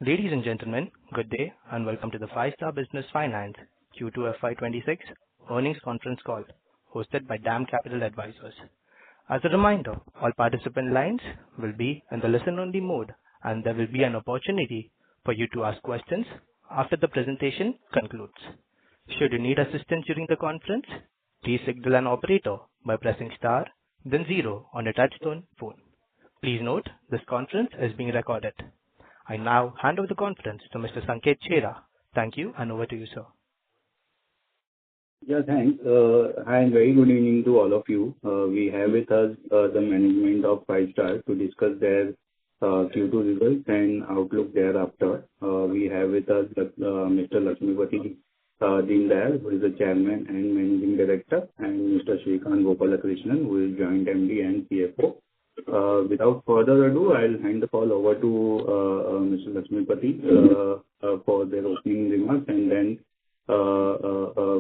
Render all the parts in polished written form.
Ladies and gentlemen, good day and welcome to the 5-Star Business Finance Q2 FY26 earnings conference call hosted by DAM Capital Advisors. As a reminder, all participant lines will be in the listen-only mode and there will be an opportunity for you to ask questions after the presentation concludes. Should you need assistance during the conference, please signal an operator by pressing star, then 0 on your touchtone phone. Please note, this conference is being recorded. I now hand over the conference to Mr. Sanket Chheda. Thank you and over to you, sir. Yeah, thanks. Hi and very good evening to all of you. We have with us the management of 5-Star to discuss their Q2 results and outlook thereafter. We have with us Mr. Lakshmipathy Deen, who is the Chairman and Managing Director, and Mr. Srikanth Gopalakrishnan, who is Joint MD and CFO. Without further ado, I'll hand the call over to Mr. Lakshmipathy for their opening remarks, and then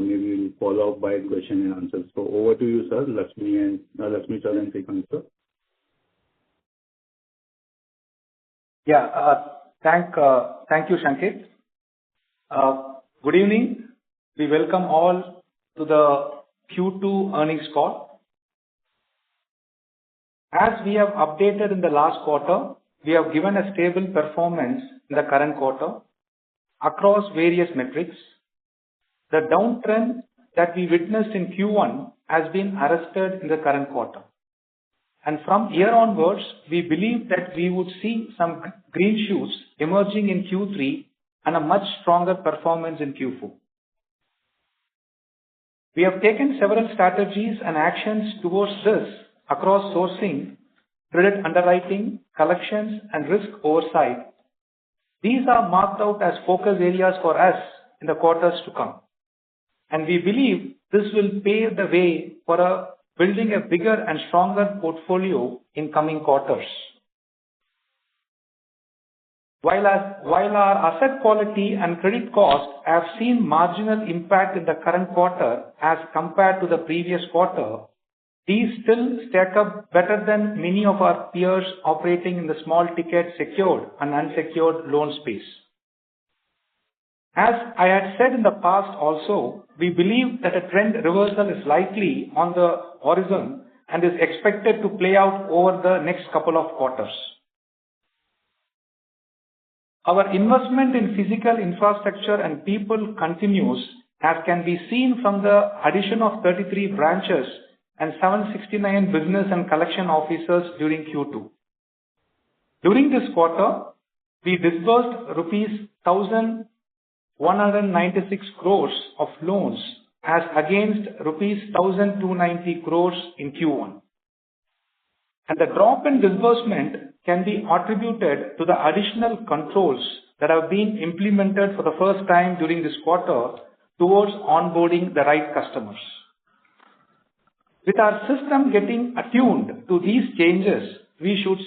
maybe we'll follow up by question and answers. So over to you, sir, Lakshmi sir and Srikanth sir. Yeah, thank you, Sanket. Good evening. We welcome all to the Q2 earnings call. As we have updated in the last quarter, we have given a stable performance in the current quarter across various metrics. The downtrend that we witnessed in Q1 has been arrested in the current quarter. And from here onwards, we believe that we would see some green shoots emerging in Q3 and a much stronger performance in Q4. We have taken several strategies and actions towards this across sourcing, credit underwriting, collections, and risk oversight. These are marked out as focus areas for us in the quarters to come. And we believe this will pave the way for building a bigger and stronger portfolio in coming quarters. While our asset quality and credit costs have seen marginal impact in the current quarter as compared to the previous quarter, these still stack up better than many of our peers operating in the small ticket secured and unsecured loan space. As I had said in the past also, we believe that a trend reversal is likely on the horizon and is expected to play out over the next couple of quarters. Our investment in physical infrastructure and people continues, as can be seen from the addition of 33 branches and 769 business and collection officers during Q2. During this quarter, we disbursed rupees 1,196 crores of loans as against rupees 1,290 crores in Q1. And the drop in disbursement can be attributed to the additional controls that have been implemented for the first time during this quarter towards onboarding the right customers. With our system getting attuned to these changes, we should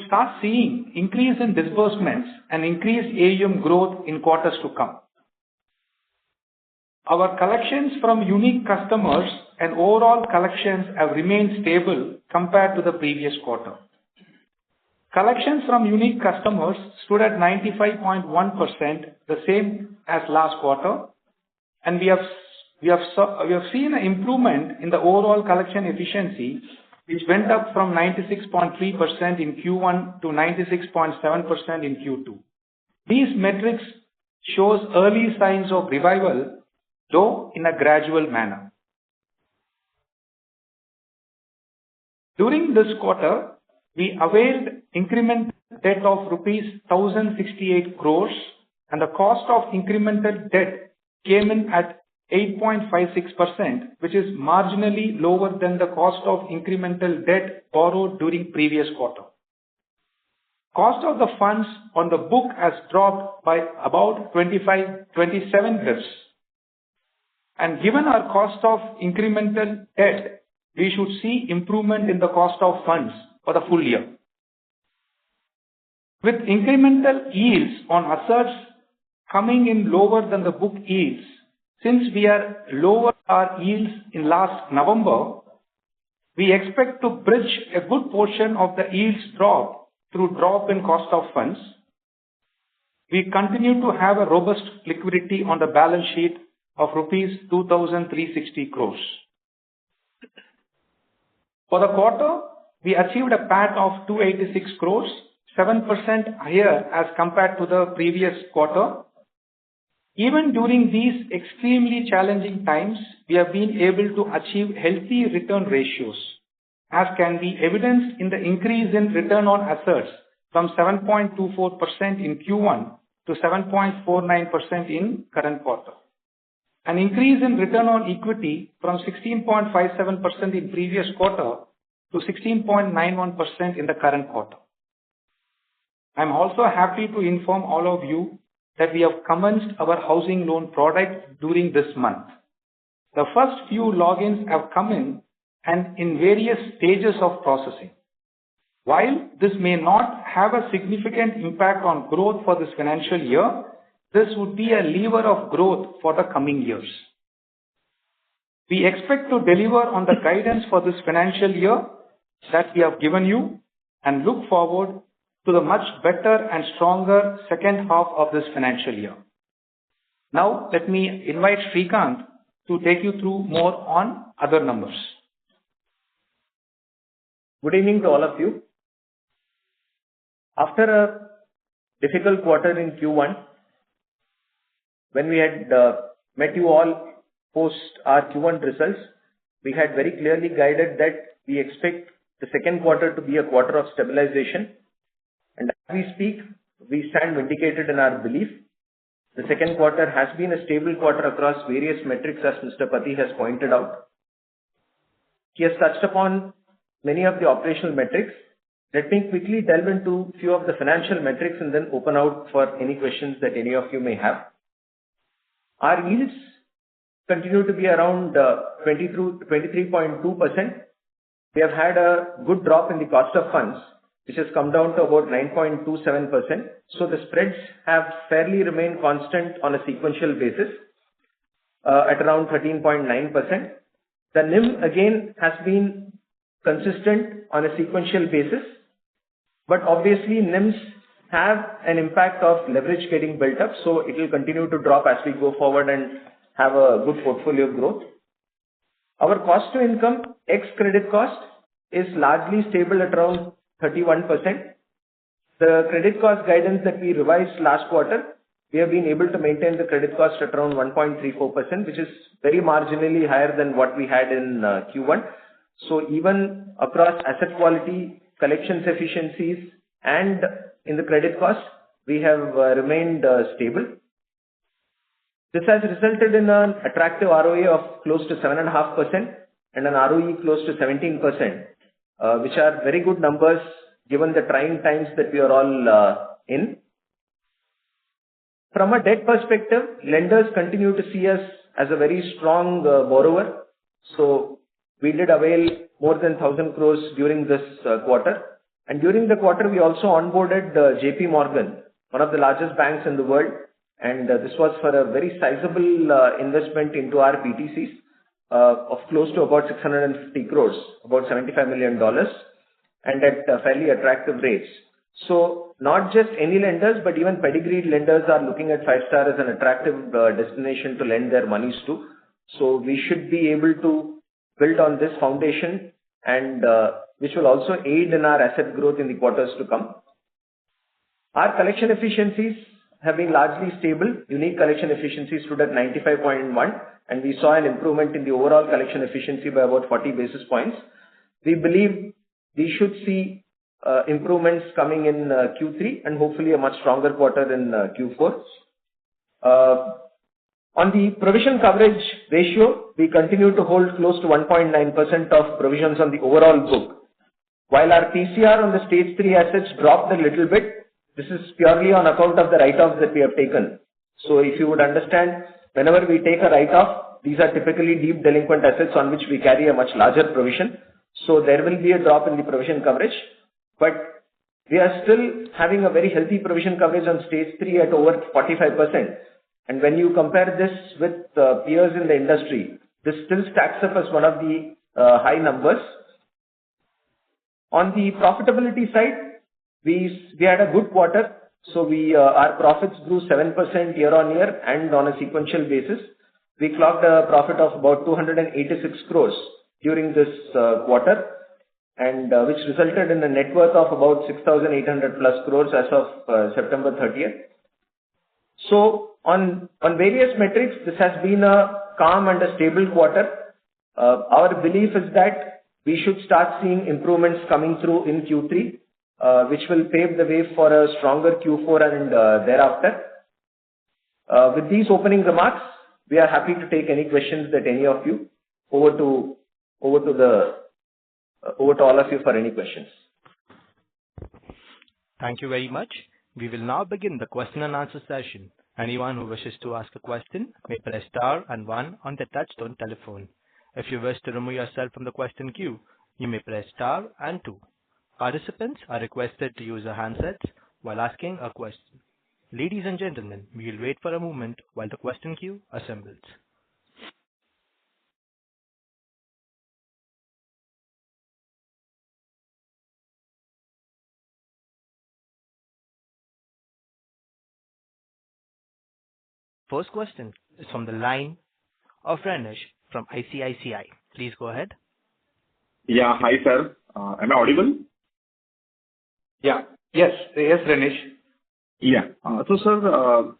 start seeing increase in disbursements and increased AUM growth in quarters to come. Our collections from unique customers and overall collections have remained stable compared to the previous quarter. Collections from unique customers stood at 95.1%, the same as last quarter, and we have seen an improvement in the overall collection efficiency, which went up from 96.3% in Q1 to 96.7% in Q2. These metrics shows early signs of revival, though in a gradual manner. During this quarter, we availed incremental debt of rupees 1,068 crores, and the cost of incremental debt came in at 8.56%, which is marginally lower than the cost of incremental debt borrowed during previous quarter. Cost of the funds on the book has dropped by about 27 bps. And given our cost of incremental debt, we should see improvement in the cost of funds for the full year. With incremental yields on assets coming in lower than the book yields, since we are lower our yields in last November, we expect to bridge a good portion of the yields drop through drop in cost of funds We continue to have a robust liquidity on the balance sheet of rupees 2,360 crores. For the quarter, we achieved a PAT of 286 crores, 7% higher as compared to the previous quarter. Even during these extremely challenging times, we have been able to achieve healthy return ratios, as can be evidenced in the increase in return on assets from 7.24% in Q1 to 7.49% in current quarter. An increase in return on equity from 16.57% in previous quarter to 16.91% in the current quarter. I am also happy to inform all of you that we have commenced our housing loan product during this month. The first few logins have come in and in various stages of processing. While this may not have a significant impact on growth for this financial year, this would be a lever of growth for the coming years. We expect to deliver on the guidance for this financial year that we have given you and look forward to the much better and stronger second half of this financial year. Now, let me invite Srikanth to take you through more on other numbers. Good evening to all of you. After a difficult quarter in Q1, when we had met you all post our Q1 results, we had very clearly guided that we expect the second quarter to be a quarter of stabilization. And as we speak, we stand vindicated in our belief. The second quarter has been a stable quarter across various metrics, as Mr. Pati has pointed out. He has touched upon many of the operational metrics. Let me quickly delve into a few of the financial metrics and then open out for any questions that any of you may have. Our yields continue to be around 23.2%. We have had a good drop in the cost of funds, which has come down to about 9.27%. So the spreads have fairly remained constant on a sequential basis at around 13.9%. The NIM again has been consistent on a sequential basis, but obviously NIMs have an impact of leverage getting built up, so it will continue to drop as we go forward and have a good portfolio growth. Our cost to income ex credit cost is largely stable at around 31%. The credit cost guidance that we revised last quarter, we have been able to maintain the credit cost at around 1.34%, which is very marginally higher than what we had in Q1. So even across asset quality, collections efficiencies, and in the credit cost, we have remained stable. This has resulted in an attractive ROA of close to 7.5% and an ROE close to 17%. Which are very good numbers given the trying times that we are all in. From a debt perspective, lenders continue to see us as a very strong borrower. So we did avail more than 1,000 crores during this quarter. And during the quarter, we also onboarded JP Morgan, one of the largest banks in the world. And this was for a very sizable investment into our PTCs. Of close to about 650 crores, about $75 million, and at fairly attractive rates. So not just any lenders, but even pedigreed lenders are looking at Five-Star as an attractive destination to lend their monies to. So we should be able to build on this foundation, and which will also aid in our asset growth in the quarters to come. Our collection efficiencies have been largely stable. Unique collection efficiency stood at 95.1, and we saw an improvement in the overall collection efficiency by about 40 basis points. We believe we should see improvements coming in Q3 and hopefully a much stronger quarter in Q4. On the provision coverage ratio, we continue to hold close to 1.9% of provisions on the overall book. While our PCR on the stage 3 assets dropped a little bit, this is purely on account of the write-offs that we have taken. So if you would understand, whenever we take a write-off, these are typically deep delinquent assets on which we carry a much larger provision. So there will be a drop in the provision coverage, but we are still having a very healthy provision coverage on stage 3 at over 45%. And when you compare this with peers in the industry, this still stacks up as one of the high numbers. On the profitability side, we had a good quarter. So our profits grew 7% year-on-year, and on a sequential basis, we clocked a profit of about 286 crores during this quarter, and which resulted in a net worth of about 6,800 plus crores as of September 30th. So on various metrics, this has been a calm and a stable quarter. Our belief is that we should start seeing improvements coming through in Q3, which will pave the way for a stronger Q4 and thereafter. With these opening remarks, we are happy to take any questions that any of you. Over to all of you for any questions. Thank you very much. We will now begin the question and answer session. Anyone who wishes to ask a question may press star and one on the touchtone telephone. If you wish to remove yourself from the question queue, you may press star and two. Participants are requested to use their handsets while asking a question. Ladies and gentlemen, we will wait for a moment while the question queue assembles. First question is from the line of Renish from ICICI. Please go ahead. Yeah. Hi, sir. Am I audible? Yeah. Yes, Renish. Yeah. So, sir,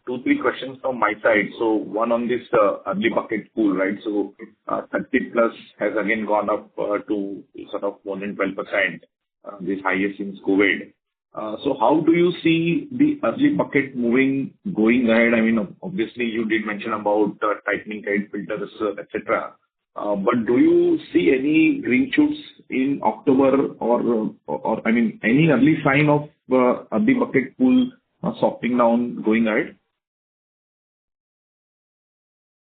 2-3 questions from my side. So one on this early bucket pool, right? So 30 plus has again gone up to sort of more than 12%, this highest since COVID. So how do you see the early bucket moving going ahead? I mean, obviously you did mention about tightening credit filters, etc. But do you see any green shoots in October or I mean, any early sign of early bucket pool softening down going ahead?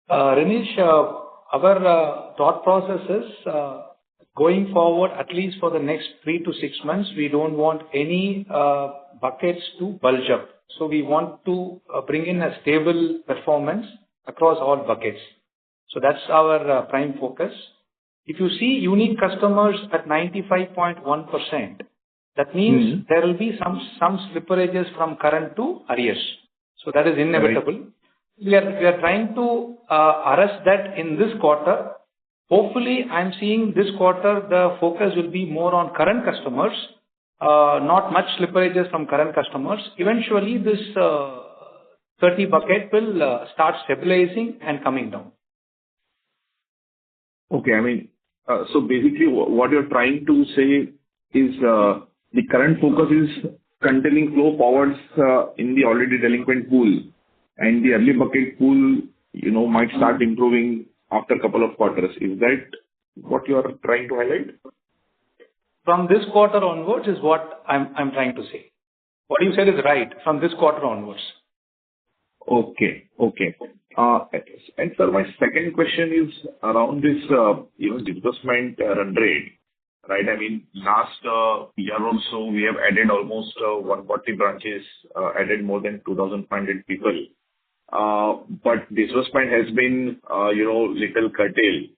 Renish, our thought process is going forward, at least for the next 3 to 6 months, we don't want any buckets to bulge up. So we want to bring in a stable performance across all buckets. So that's our prime focus. If you see unique customers at 95.1%, that means there will be some slipperages from current to arrears. So that is inevitable. Right. We are trying to arrest that in this quarter. Hopefully, I'm seeing this quarter the focus will be more on current customers, not much slipperages from current customers. Eventually, this 30 bucket will start stabilizing and coming down. Okay. I mean, so basically what you're trying to say is the current focus is containing flow forwards in the already delinquent pool, and the early bucket pool, might start improving after a couple of quarters. Is that what you are trying to highlight? From this quarter onwards is what I'm trying to say. What you said is right. From this quarter onwards. Okay. And sir, my second question is around this, disbursement run rate, right? I mean, last year or so, we have added almost 140 branches, added more than 2,500 people. But disbursement has been, little curtailed.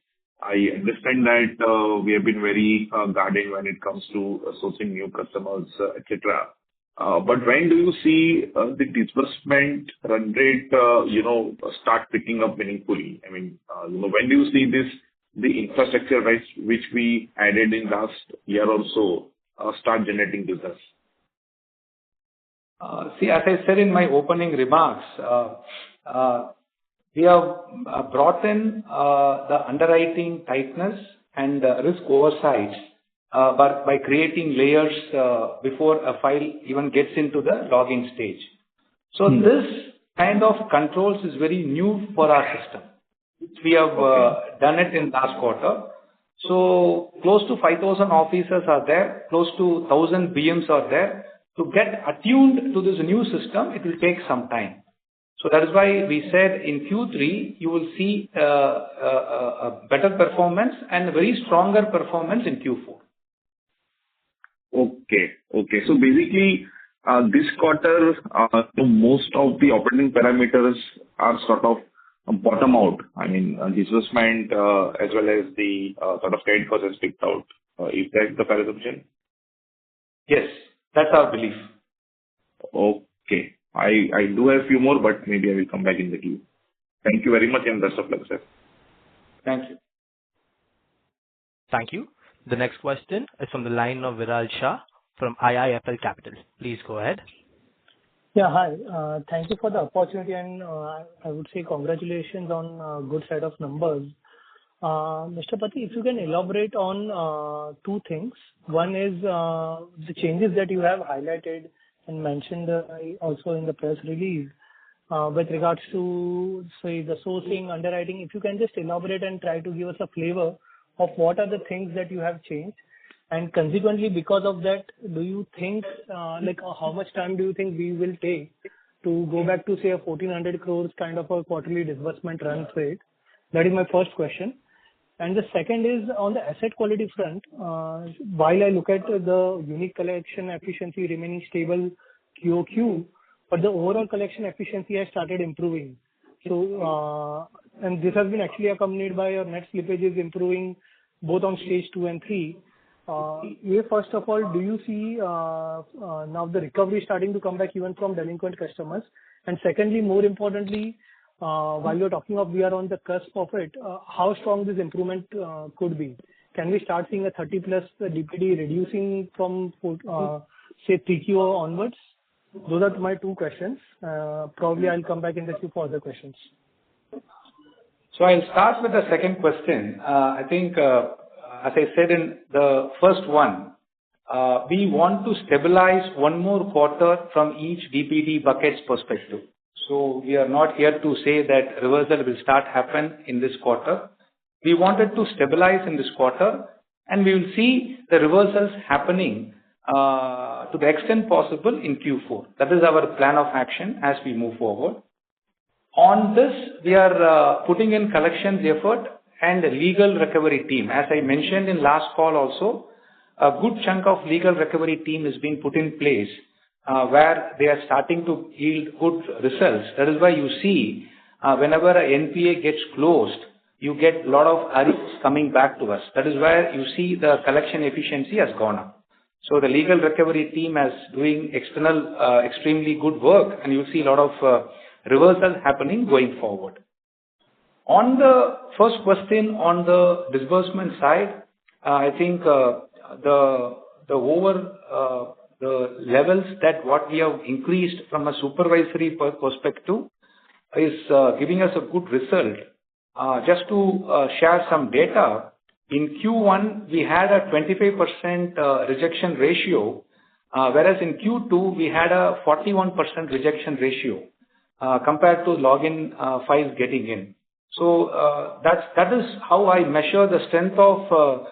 I understand that we have been very guarded when it comes to sourcing new customers, etc. But when do you see the disbursement run rate, start picking up meaningfully? I mean, when do you see the infrastructure which we added in last year or so start generating business? See, as I said in my opening remarks, we have brought in the underwriting tightness and risk oversights by creating layers before a file even gets into the logging stage. So this kind of controls is very new for our system. We have done it in last quarter. So close to 5,000 officers are there, close to 1,000 BMs are there. To get attuned to this new system, it will take some time. So that is why we said in Q3, you will see a better performance and a very stronger performance in Q4. Okay. So basically, this quarter, most of the operating parameters are sort of bottom out. I mean, disbursement as well as the sort of credit cost has picked out. Is that the fair assumption? Yes, that's our belief. Okay. I do have a few more, but maybe I will come back in the queue. Thank you very much and best of luck, sir. Thank you. Thank you. The next question is from the line of Viral Shah from IIFL Capital. Please go ahead. Yeah, hi. Thank you for the opportunity, and I would say congratulations on a good set of numbers. Mr. Pati, if you can elaborate on two things. One is the changes that you have highlighted and mentioned also in the press release with regards to, say, the sourcing, underwriting. If you can just elaborate and try to give us a flavor of what are the things that you have changed. And consequently, because of that, do you think, how much time do you think we will take to go back to, say, a 1,400 crores kind of a quarterly disbursement run rate? That is my first question. And the second is on the asset quality front. While I look at the unique collection efficiency remaining stable QOQ, but the overall collection efficiency has started improving. So, and this has been actually accompanied by your net slippages improving both on stage 2 and 3. First of all, do you see now the recovery starting to come back even from delinquent customers? And secondly, more importantly, while you're talking of we are on the cusp of it, how strong this improvement could be? Can we start seeing a 30 plus DPD reducing from, say, 3Q onwards? Those are my two questions. Probably I'll come back in the queue for other questions. So I'll start with the second question. I think, as I said in the first one, we want to stabilize one more quarter from each DPD bucket's perspective. So we are not here to say that reversal will start happen in this quarter. We wanted to stabilize in this quarter, and we will see the reversals happening to the extent possible in Q4. That is our plan of action as we move forward. On this, we are putting in collections effort and a legal recovery team. As I mentioned in last call also, a good chunk of legal recovery team is being put in place where they are starting to yield good results. That is why you see whenever a NPA gets closed, you get a lot of arrears coming back to us. That is where you see the collection efficiency has gone up. So the legal recovery team is doing extremely good work, and you see a lot of reversal happening going forward. On the first question on the disbursement side, I think the levels that what we have increased from a supervisory perspective is giving us a good result. Just to share some data, in Q1 we had a 25% rejection ratio, whereas in Q2 we had a 41% rejection ratio compared to login files getting in. So that is how I measure the strength of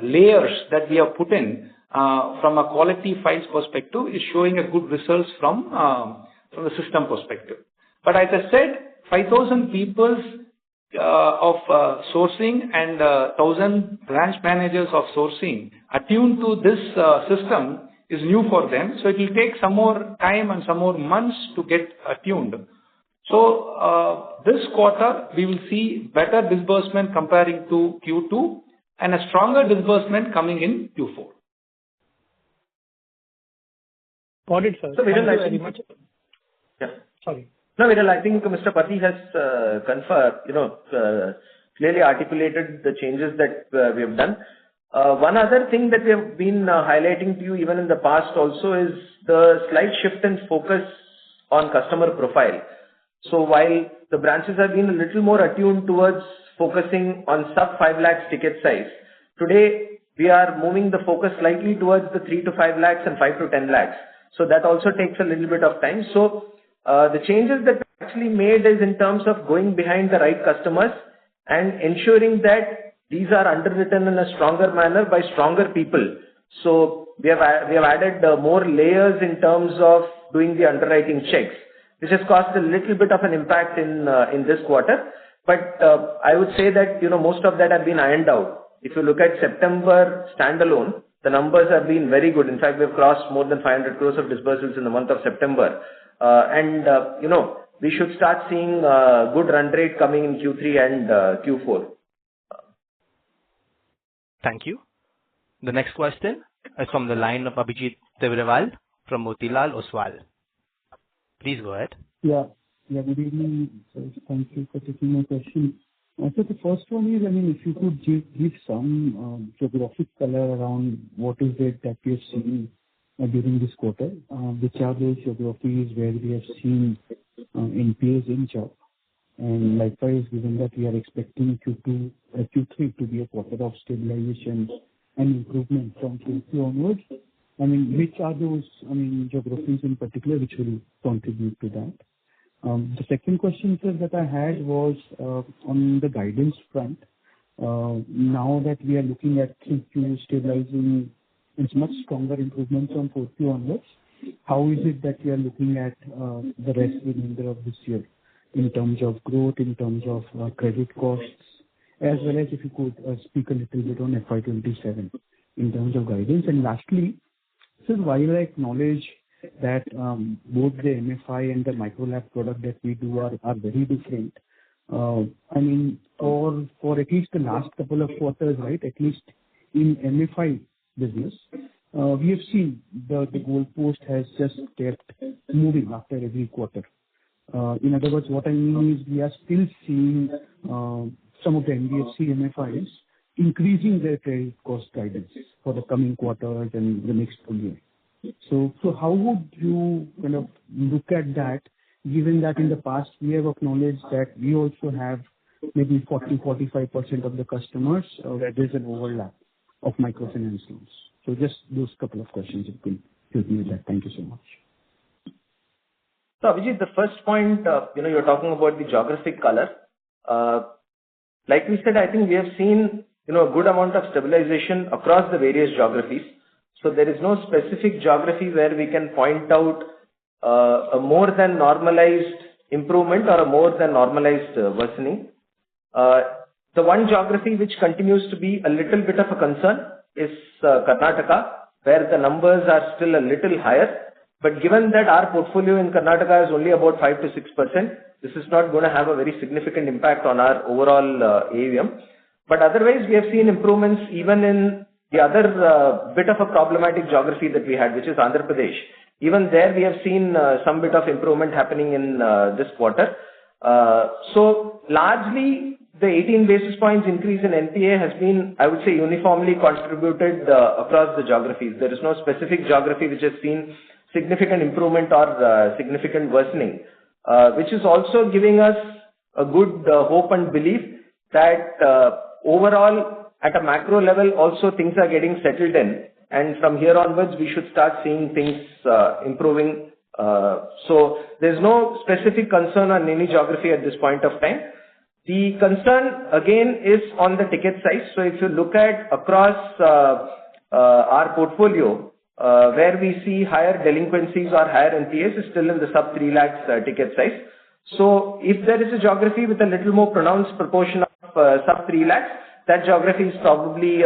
layers that we have put in from a quality files perspective is showing a good results from the system perspective. But as I said, 5,000 people of sourcing and 1,000 branch managers of sourcing attuned to this system is new for them. So it will take some more time and some more months to get attuned. So this quarter we will see better disbursement comparing to Q2 and a stronger disbursement coming in Q4. Got it, sir. So Thank you very much. Yeah. Sorry. No, Viral, I think Mr. Pati has clearly articulated the changes that we have done. One other thing that we have been highlighting to you even in the past also is the slight shift in focus on customer profile. So while the branches have been a little more attuned towards focusing on sub 5 lakhs ticket size, today we are moving the focus slightly towards the 3 to 5 lakhs and 5 to 10 lakhs. So that also takes a little bit of time. So the changes that we actually made is in terms of going behind the right customers and ensuring that these are underwritten in a stronger manner by stronger people. So we have added more layers in terms of doing the underwriting checks, which has caused a little bit of an impact in this quarter. But I would say that most of that have been ironed out. If you look at September standalone, the numbers have been very good. In fact, we've crossed more than 500 crores of disbursements in the month of September. We should start seeing good run rate coming in Q3 and Q4. Thank you. The next question is from the line of Abhijit Tibrewal from Motilal Oswal. Please go ahead. Yeah. Yeah, good evening, sir. Thank you for taking my question. So the first one is, if you could give some geographic color around what is it that we have seen during this quarter, which are those geographies where we have seen NPAs inch up. And likewise, given that we are expecting Q3 to be a quarter of stabilization and improvement from Q2 onwards, which are those, geographies in particular which will contribute to that? The second question, sir, that I had was on the guidance front. Now that we are looking at Q2 stabilizing, it's much stronger improvement from Q4 onwards. How is it that we are looking at the remainder of this year in terms of growth, in terms of credit costs, as well as if you could speak a little bit on FY27 in terms of guidance? And lastly, sir, while I acknowledge that both the MFI and the micro lab product that we do are very different, for at least the last couple of quarters, right, at least in MFI business, we have seen the goalpost has just kept moving after every quarter. In other words, what I mean is we are still seeing some of the NBFC MFIs increasing their credit cost guidance for the coming quarters and the next full year. So how would you kind of look at that, given that in the past we have acknowledged that we also have maybe 40-45% of the customers where there's an overlap of microfinance loans? So just those couple of questions, if you can help me with that. Thank you so much. So Abhijit, the first point, you're talking about the geographic color. Like we said, I think we have seen, a good amount of stabilization across the various geographies. So there is no specific geography where we can point out a more than normalized improvement or a more than normalized worsening. The one geography which continues to be a little bit of a concern is Karnataka, where the numbers are still a little higher. But given that our portfolio in Karnataka is only about 5 to 6%, this is not going to have a very significant impact on our overall AUM. But otherwise, we have seen improvements even in the other bit of a problematic geography that we had, which is Andhra Pradesh. Even there, we have seen some bit of improvement happening in this quarter. So largely, the 18 basis points increase in NPA has been, I would say, uniformly contributed across the geographies. There is no specific geography which has seen significant improvement or significant worsening, which is also giving us a good hope and belief that overall, at a macro level, also things are getting settled in. And from here onwards, we should start seeing things improving. So there's no specific concern on any geography at this point of time. The concern, again, is on the ticket size. So if you look at across our portfolio, where we see higher delinquencies or higher NPAs is still in the sub 3 lakhs ticket size. So if there is a geography with a little more pronounced proportion of sub 3 lakhs, that geography is probably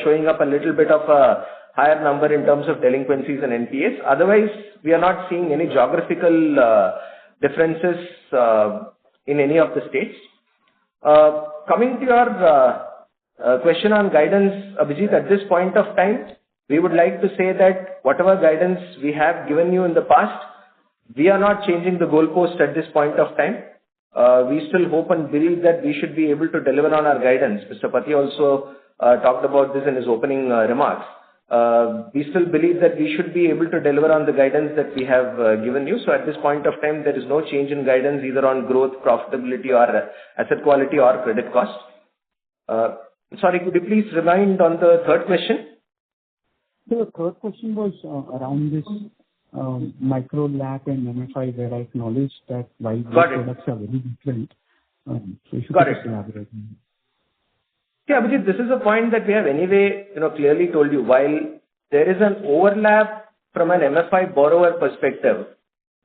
showing up a little bit of a higher number in terms of delinquencies and NPAs. Otherwise, we are not seeing any geographical differences in any of the states. Coming to your question on guidance, Abhijit, at this point of time, we would like to say that whatever guidance we have given you in the past, we are not changing the goalpost at this point of time. We still hope and believe that we should be able to deliver on our guidance. Mr. Pati also talked about this in his opening remarks. We still believe that we should be able to deliver on the guidance that we have given you. So at this point of time, there is no change in guidance either on growth, profitability, or asset quality or credit cost. Sorry, could you please remind on the third question? So the third question was around this micro lab and MFI, where I acknowledge that while these products are very different, so you should just elaborate. Yeah, Abhijit, this is a point that we have anyway, clearly told you. While there is an overlap from an MFI borrower perspective,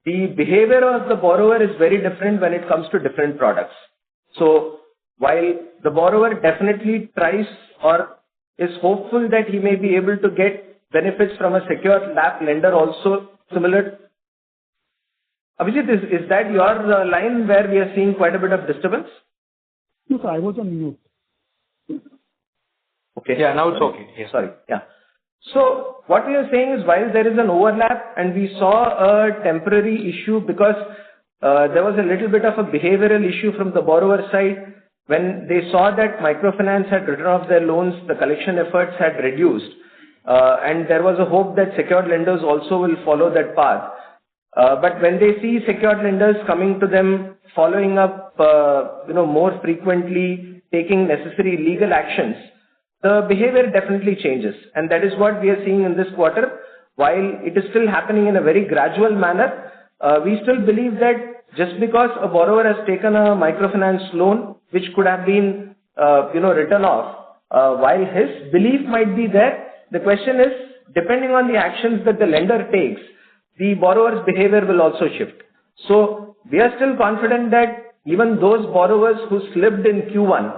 the behavior of the borrower is very different when it comes to different products. So while the borrower definitely tries or is hopeful that he may be able to get benefits from a secured LAP lender also similar. Abhijit, is that your line where we are seeing quite a bit of disturbance? No, sir, I was on mute. Okay. Yeah, now it's okay. Yeah. Sorry. Yeah. So what we are saying is, while there is an overlap and we saw a temporary issue because there was a little bit of a behavioral issue from the borrower side. When they saw that microfinance had written off their loans, the collection efforts had reduced, and there was a hope that secured lenders also will follow that path. But when they see secured lenders coming to them, following up, more frequently, taking necessary legal actions, the behavior definitely changes. And that is what we are seeing in this quarter. While it is still happening in a very gradual manner, we still believe that just because a borrower has taken a microfinance loan, which could have been, written off, while his belief might be there, the question is, depending on the actions that the lender takes, the borrower's behavior will also shift. So we are still confident that even those borrowers who slipped in Q1,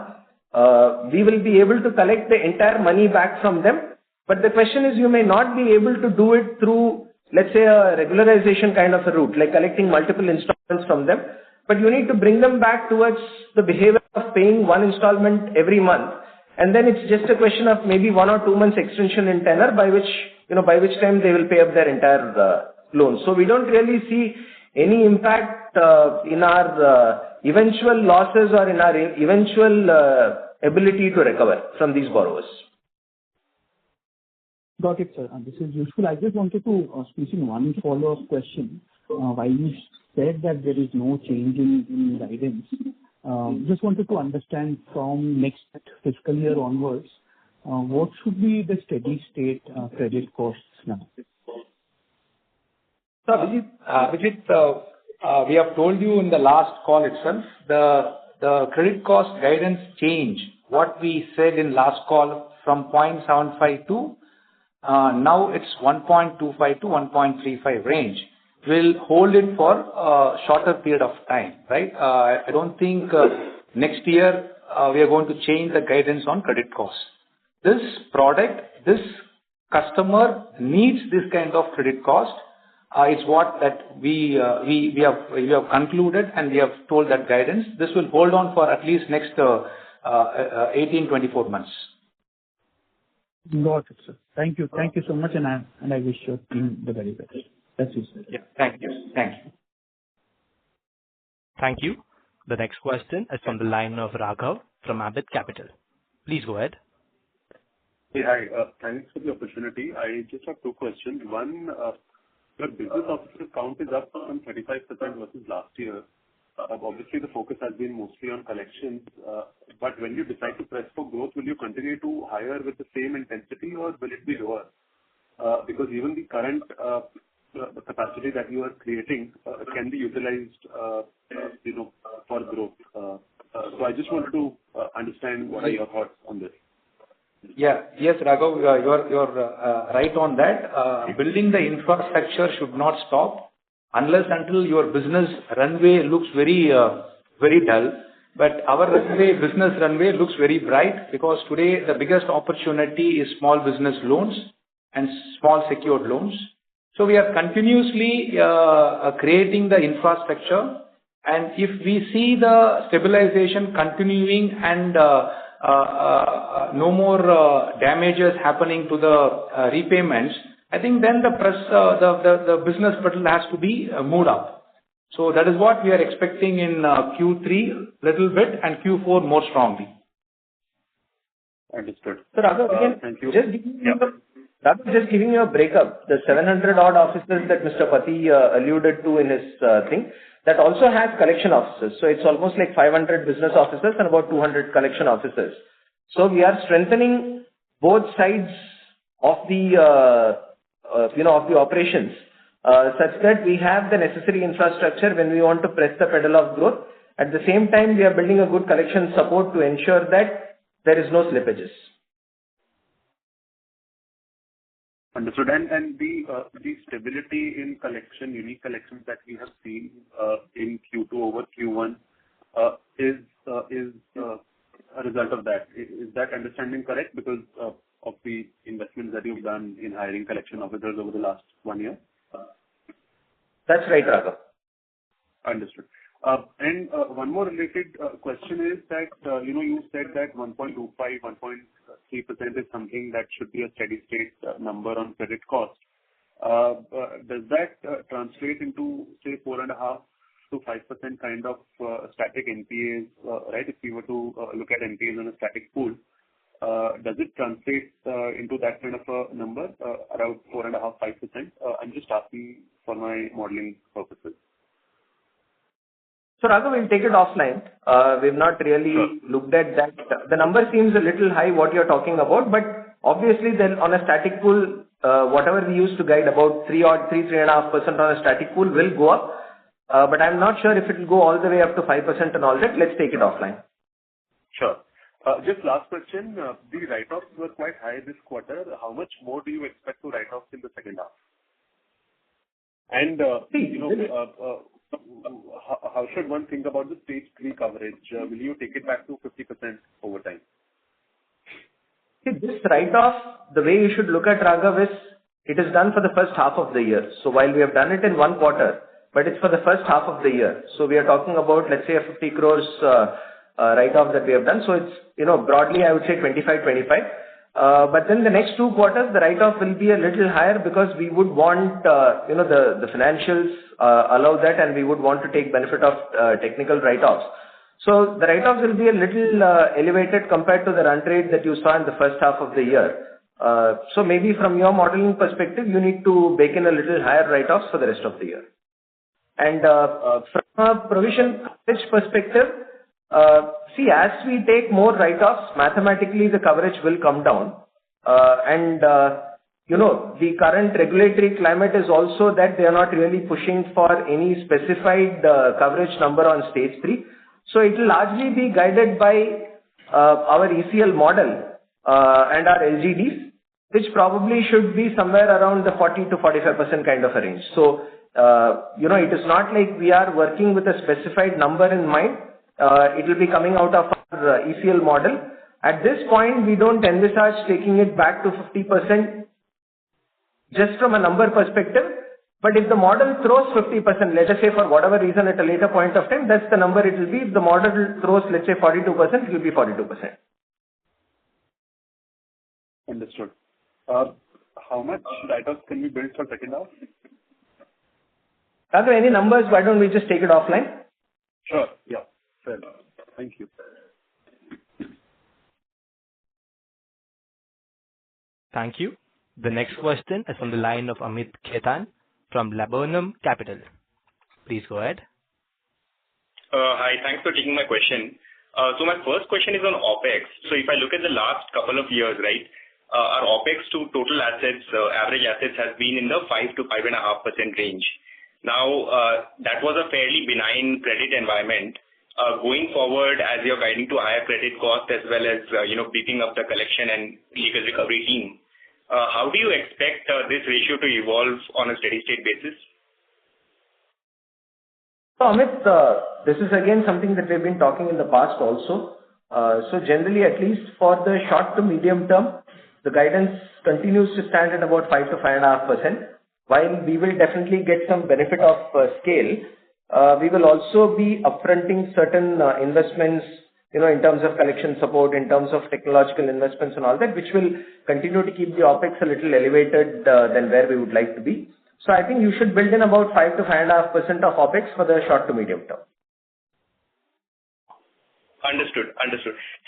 we will be able to collect the entire money back from them. But the question is, you may not be able to do it through, let's say, a regularization kind of a route, like collecting multiple installments from them. But you need to bring them back towards the behavior of paying one installment every month. And then it's just a question of maybe 1 or 2 months extension in tenor, by which time they will pay up their entire loan. So we don't really see any impact in our eventual losses or in our eventual ability to recover from these borrowers. Got it, sir. This is useful. I just wanted to squeeze in one follow-up question. While you said that there is no change in guidance, just wanted to understand from next fiscal year onwards, what should be the steady state credit costs now? So, Vijit, we have told you in the last call itself, the credit cost guidance change, what we said in last call from 0.75 to now it's 1.25 to 1.35 range. We'll hold it for a shorter period of time, right? I don't think next year we are going to change the guidance on credit costs. This product, this customer needs this kind of credit cost. It's what that we have concluded, and we have told that guidance. This will hold on for at least next 18-24 months. Got it, sir. Thank you. Thank you so much, and I wish your team the very best. That's it, sir. Yeah. Thank you. Thank you. Thank you. The next question is from the line of Raghav from Ambit Capital. Please go ahead. Hey, hi. Thanks for the opportunity. I just have two questions. One, your business officer count is up some 35% versus last year. Obviously, the focus has been mostly on collections. But when you decide to press for growth, will you continue to hire with the same intensity, or will it be lower? Because even the current the capacity that you are creating can be utilized, for growth. So I just wanted to understand what are your thoughts on this. Yeah. Yes, Raghav, you're right on that. Building the infrastructure should not stop unless until your business runway looks very dull. But our business runway looks very bright, because today the biggest opportunity is small business loans and small secured loans. So we are continuously creating the infrastructure, and if we see the stabilization continuing and no more damages happening to the repayments, I think then the business model has to be moved up. So that is what we are expecting in Q3 little bit and Q4 more strongly. Understood. So Raghav, thank you. Just giving you a breakup, the 700 odd officers that Mr. Pati alluded to in his thing, that also has collection officers. So it's almost like 500 business officers and about 200 collection officers. So we are strengthening both sides of the of the operations, such that we have the necessary infrastructure when we want to press the pedal of growth. At the same time, we are building a good collection support to ensure that there is no slippages. Understood. And the stability in collection, unique collections that we have seen in Q2 over Q1 is a result of that. Is that understanding correct? Because of the investments that you've done in hiring collection officers over the last 1 year? That's right, Raghav. Understood. And one more related question is that, you said that 1.25, 3% is something that should be a steady state number on credit cost. Does that translate into, say, 4.5 to 5% kind of static NPAs, right? If we were to look at NPAs on a static pool, does it translate into that kind of a number, around 4.5, 5%? I'm just asking for my modeling purposes. So Raghav, we'll take it offline. We've not really looked at that. The number seems a little high, what you're talking about, but obviously then on a static pool, whatever we used to guide about 3.5% on a static pool will go up. But I'm not sure if it will go all the way up to 5% and all that. Let's take it offline. Sure. Just last question. The write-offs were quite high this quarter. How much more do you expect to write off in the second half? And, how should one think about the stage 3 coverage? Will you take it back to 50% over time? See, this write-off, the way you should look at, Raghav, is it is done for the first half of the year. So while we have done it in one quarter, but it's for the first half of the year. So we are talking about, let's say, a 50 crores write-off that we have done. So it's, broadly, I would say 25. But then the next 2 quarters, the write-off will be a little higher because we would want, the financials allow that, and we would want to take benefit of technical write-offs. So the write-offs will be a little elevated compared to the run rate that you saw in the first half of the year. So maybe from your modeling perspective, you need to bake in a little higher write-offs for the rest of the year. And from a provision coverage perspective, see, as we take more write-offs, mathematically the coverage will come down. The current regulatory climate is also that they are not really pushing for any specified coverage number on stage 3. So it will largely be guided by our ECL model and our LGDs, which probably should be somewhere around the 40 to 45% kind of a range. So, it is not like we are working with a specified number in mind. It will be coming out of our ECL model. At this point, we don't envisage taking it back to 50% just from a number perspective. But if the model throws 50%, let us say for whatever reason at a later point of time, that's the number it will be. If the model throws, let's say 42%, it will be 42%. Understood. How much write-offs can we build for second half? Are there any numbers? Why don't we just take it offline? Sure. Yeah. Fair enough. Thank you. Thank you. The next question is from the line of Amit Khetan from Laburnum Capital. Please go ahead. Hi, thanks for taking my question. So my first question is on OPEX. So if I look at the last couple of years, right, our OPEX to total assets, average assets has been in the 5 to 5.5% range. Now, that was a fairly benign credit environment. Going forward, as you're guiding to higher credit cost as well as, beefing up the collection and legal recovery team, how do you expect this ratio to evolve on a steady state basis? So Amit, this is again something that we've been talking in the past also. So generally, at least for the short to medium term, the guidance continues to stand at about 5 to 5.5%. While we will definitely get some benefit of scale, we will also be upfronting certain investments, in terms of collection support, in terms of technological investments and all that, which will continue to keep the OPEX a little elevated than where we would like to be. So I think you should build in about 5 to 5.5% of OPEX for the short to medium term. Understood.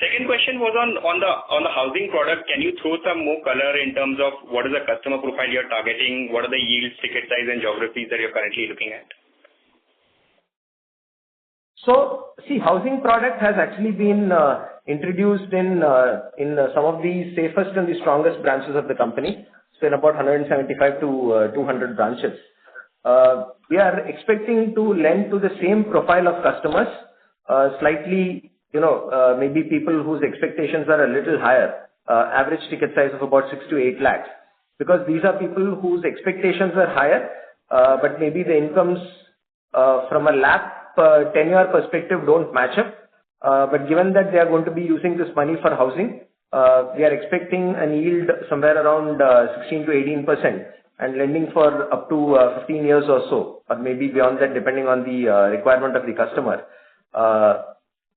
Second question was on the housing product. Can you throw some more color in terms of what is the customer profile you're targeting? What are the yields, ticket size, and geographies that you're currently looking at? So, see, housing product has actually been introduced in some of the safest and the strongest branches of the company. So in about 175 to 200 branches. We are expecting to lend to the same profile of customers, slightly, maybe people whose expectations are a little higher, average ticket size of about 6 to 8 lakhs. Because these are people whose expectations are higher, but maybe the incomes from a LAP tenure perspective don't match up. But given that they are going to be using this money for housing, we are expecting an yield somewhere around 16 to 18% and lending for up to 15 years or so, or maybe beyond that, depending on the requirement of the customer.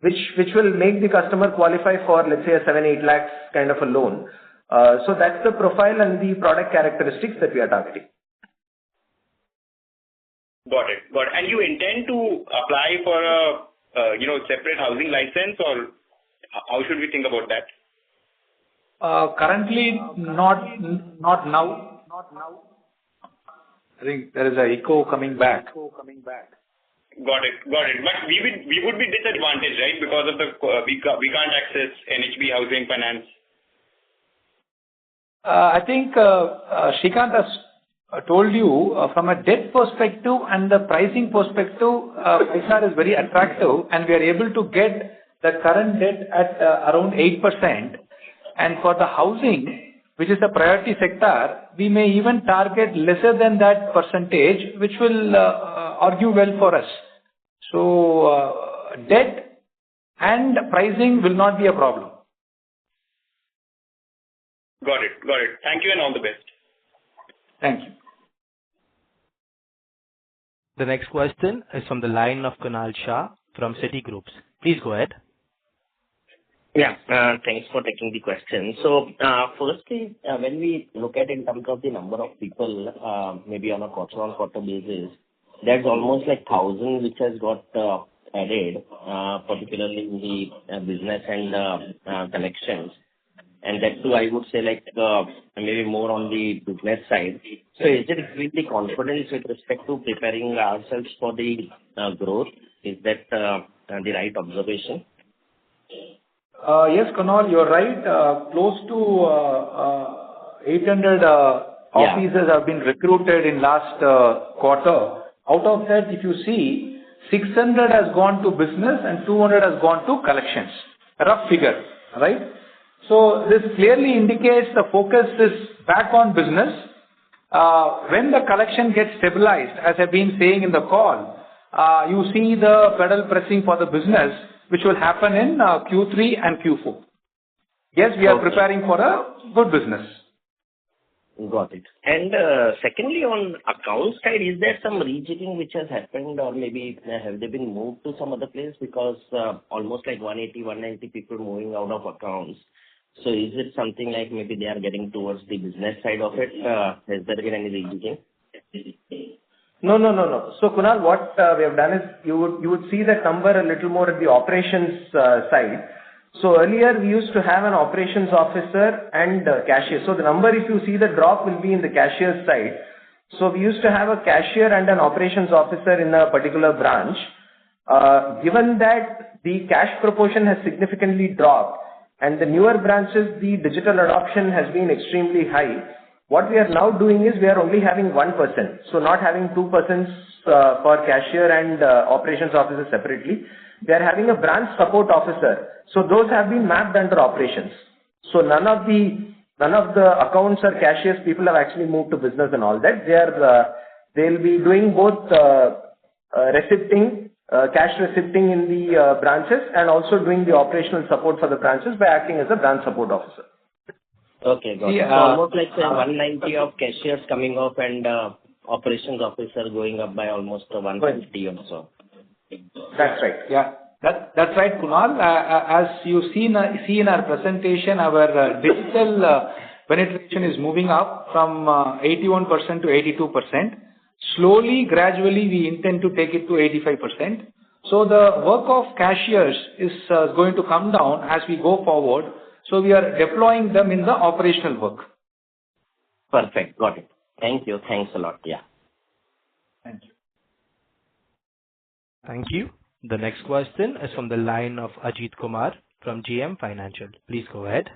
which will make the customer qualify for, let's say, a 7-8 lakhs kind of a loan. So that's the profile and the product characteristics that we are targeting. Got it. And you intend to apply for a separate housing license, or how should we think about that? Currently, not now. I think there is an echo coming back. Got it. But we would be disadvantaged, right? Because of we can't access NHB housing finance. I think Srikanth has told you from a debt perspective and the pricing perspective, Five-Star is very attractive, and we are able to get the current debt at around 8%. And for the housing, which is a priority sector, we may even target lesser than that percentage, which will argue well for us. So debt and pricing will not be a problem. Got it. Thank you and all the best. Thank you. The next question is from the line of Kunal Shah from Citigroup. Please go ahead. Yeah, thanks for taking the question. So, firstly, when we look at in terms of the number of people, maybe on a quarter-on-quarter basis, there's almost like 1,000 which has got added, particularly in the business and collections. And that too, I would say maybe more on the business side. So is there really confidence with respect to preparing ourselves for the growth? Is that the right observation? Yes, Kunal, you're right. Close to 800 officers have been recruited in last quarter. Out of that, if you see, 600 has gone to business and 200 has gone to collections. A rough figure, right? So this clearly indicates the focus is back on business. When the collection gets stabilized, as I've been saying in the call, you see the pedal pressing for the business, which will happen in Q3 and Q4. Yes, we are preparing for a good business. Got it. And secondly, on account side, is there some rejigging which has happened, or maybe have they been moved to some other place? Because almost like 180, 190 people moving out of accounts. So is it something like maybe they are getting towards the business side of it? Has there been any rejigging? No. So Kunal, what we have done is you would see that number a little more at the operations side. So earlier we used to have an operations officer and cashier. So the number, if you see the drop, will be in the cashier side. So we used to have a cashier and an operations officer in a particular branch. Given that the cash proportion has significantly dropped and the newer branches, the digital adoption has been extremely high. What we are now doing is we are only having one person. So not having two persons for cashier and operations officer separately. We are having a branch support officer. So those have been mapped under operations. So none of the accounts or cashiers people have actually moved to business and all that. They'll be doing both cash receipting in the branches and also doing the operational support for the branches by acting as a branch support officer. Okay, got it. So almost like 190 of cashiers coming off and operations officer going up by almost 150 or so. That's right. Yeah, that's right, Kunal. As you see in our presentation, our digital penetration is moving up from 81% to 82%. Slowly, gradually, we intend to take it to 85%. So the work of cashiers is going to come down as we go forward. So we are deploying them in the operational work. Perfect. Got it. Thank you. Thanks a lot. Yeah. Thank you. Thank you. The next question is from the line of Ajit Kumar from GM Financial. Please go ahead.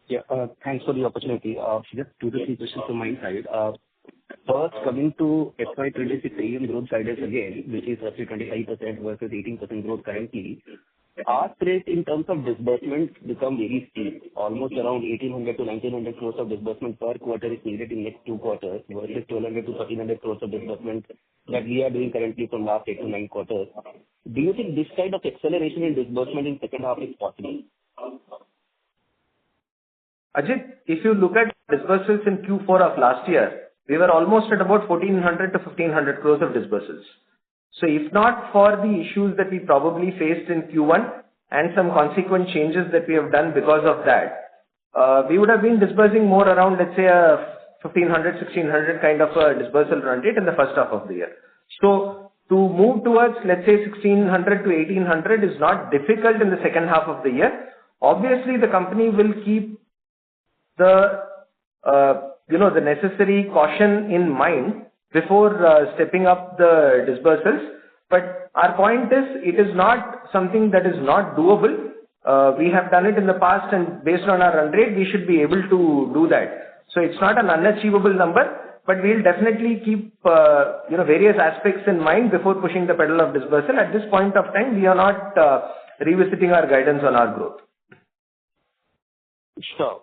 Yeah, thanks for the opportunity. Just 2 to 3 questions from my side. First, coming to FY26 AUM growth guidance again, which is roughly 25% versus 18% growth currently. Our rate in terms of disbursements become very steep. Almost around 1,800 to 1,900 crores of disbursement per quarter is needed in next 2 quarters versus 1,200 to 1,300 crores of disbursement that we are doing currently from last 8 to 9 quarters. Do you think this kind of acceleration in disbursement in second half is possible? Ajit, if you look at disbursements in Q4 of last year, we were almost at about 1,400 to 1,500 crores of disbursements. So if not for the issues that we probably faced in Q1 and some consequent changes that we have done because of that, we would have been disbursing more around, let's say, a 1,500, 1,600 kind of a disbursal run rate in the first half of the year. So to move towards, let's say, 1,600 to 1,800 is not difficult in the second half of the year. Obviously, the company will keep the the necessary caution in mind before stepping up the disbursals. But our point is, it is not something that is not doable. We have done it in the past, and based on our run rate, we should be able to do that. So it's not an unachievable number, but we'll definitely keep various aspects in mind before pushing the pedal of disbursal. At this point of time, we are not revisiting our guidance on our growth. Sure.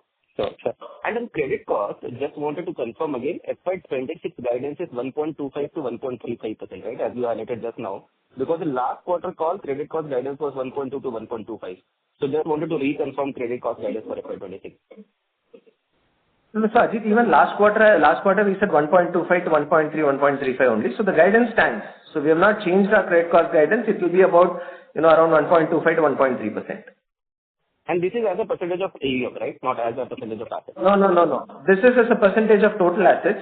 And on credit cost, just wanted to confirm again, FY26 guidance is 1.25 to 1.35%, right, as you highlighted just now? Because the last quarter call, credit cost guidance was 1.2 to 1.25. So just wanted to reconfirm credit cost guidance for FY26. No, so Ajit, even last quarter we said 1.25 to 1.3, 1.35 only. So the guidance stands. So we have not changed our credit cost guidance. It will be about, around 1.25 to 1.3%. And this is as a percentage of AUM, right? Not as a percentage of assets. No. This is as a percentage of total assets.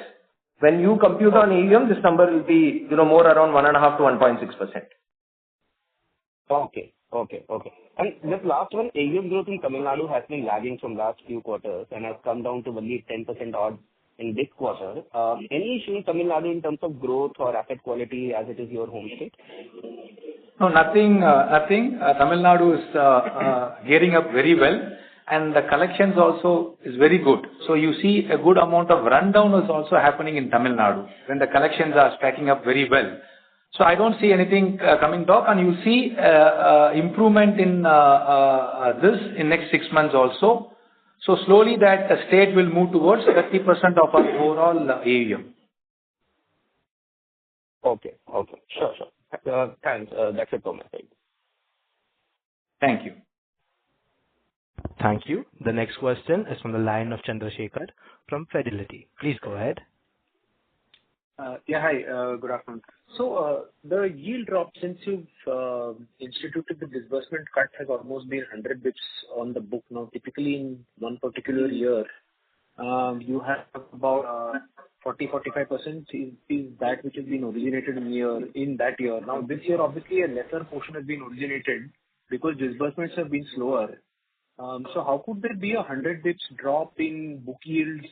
When you compute on AUM, this number will be, more around 1.5 to 1.6%. Okay. And this last one, AUM growth in Tamil Nadu has been lagging from last few quarters and has come down to only 10% odd in this quarter. Any issue in Tamil Nadu in terms of growth or asset quality as it is your home state? No, nothing. Tamil Nadu is gearing up very well, and the collections also is very good. So you see a good amount of rundown is also happening in Tamil Nadu when the collections are stacking up very well. So I don't see anything coming down, and you see improvement in this in next 6 months also. So slowly that the state will move towards 30% of our overall AUM. Okay. Sure. Thanks. That's it from my side. Thank you. Thank you. The next question is from the line of Chandrasekhar from Fidelity. Please go ahead. Hi. Good afternoon. So the yield drop since you've instituted the disbursement cut has almost been 100 bits on the book now. Typically in one particular year, you have about 40-45% is that which has been originated in that year. Now this year, obviously a lesser portion has been originated because disbursements have been slower. So how could there be 100 bits drop in book yields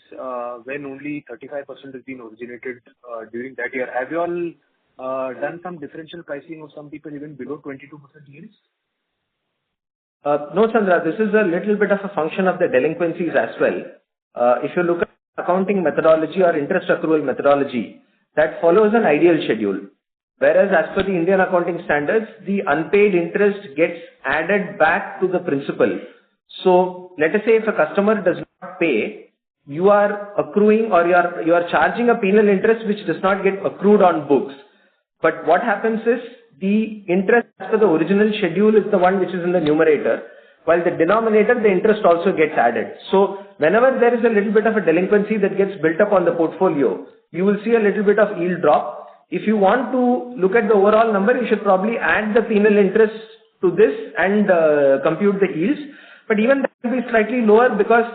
when only 35% has been originated during that year? Have you all done some differential pricing of some people even below 22% yields? No, Chandra, this is a little bit of a function of the delinquencies as well. If you look at accounting methodology or interest accrual methodology, that follows an ideal schedule. Whereas as per the Indian accounting standards, the unpaid interest gets added back to the principal. So let us say if a customer does not pay, you are accruing or you are charging a penal interest which does not get accrued on books. But what happens is the interest as per the original schedule is the one which is in the numerator, while the denominator, the interest also gets added. So whenever there is a little bit of a delinquency that gets built up on the portfolio, you will see a little bit of yield drop. If you want to look at the overall number, you should probably add the penal interest to this and compute the yields. But even that will be slightly lower because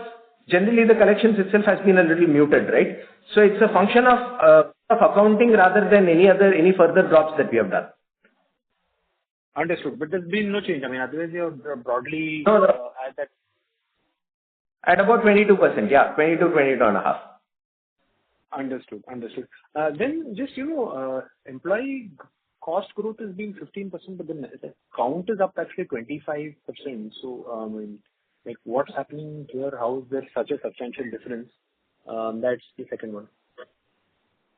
generally the collections itself has been a little muted, right? So it's a function of accounting rather than any further drops that we have done. Understood. But there's been no change. I mean, otherwise you're broadly at that. At about 22%, yeah, 22.5. Understood. Then just, employee cost growth has been 15%, but then the count is up actually 25%. So, what's happening here? How is there such a substantial difference? That's the second one.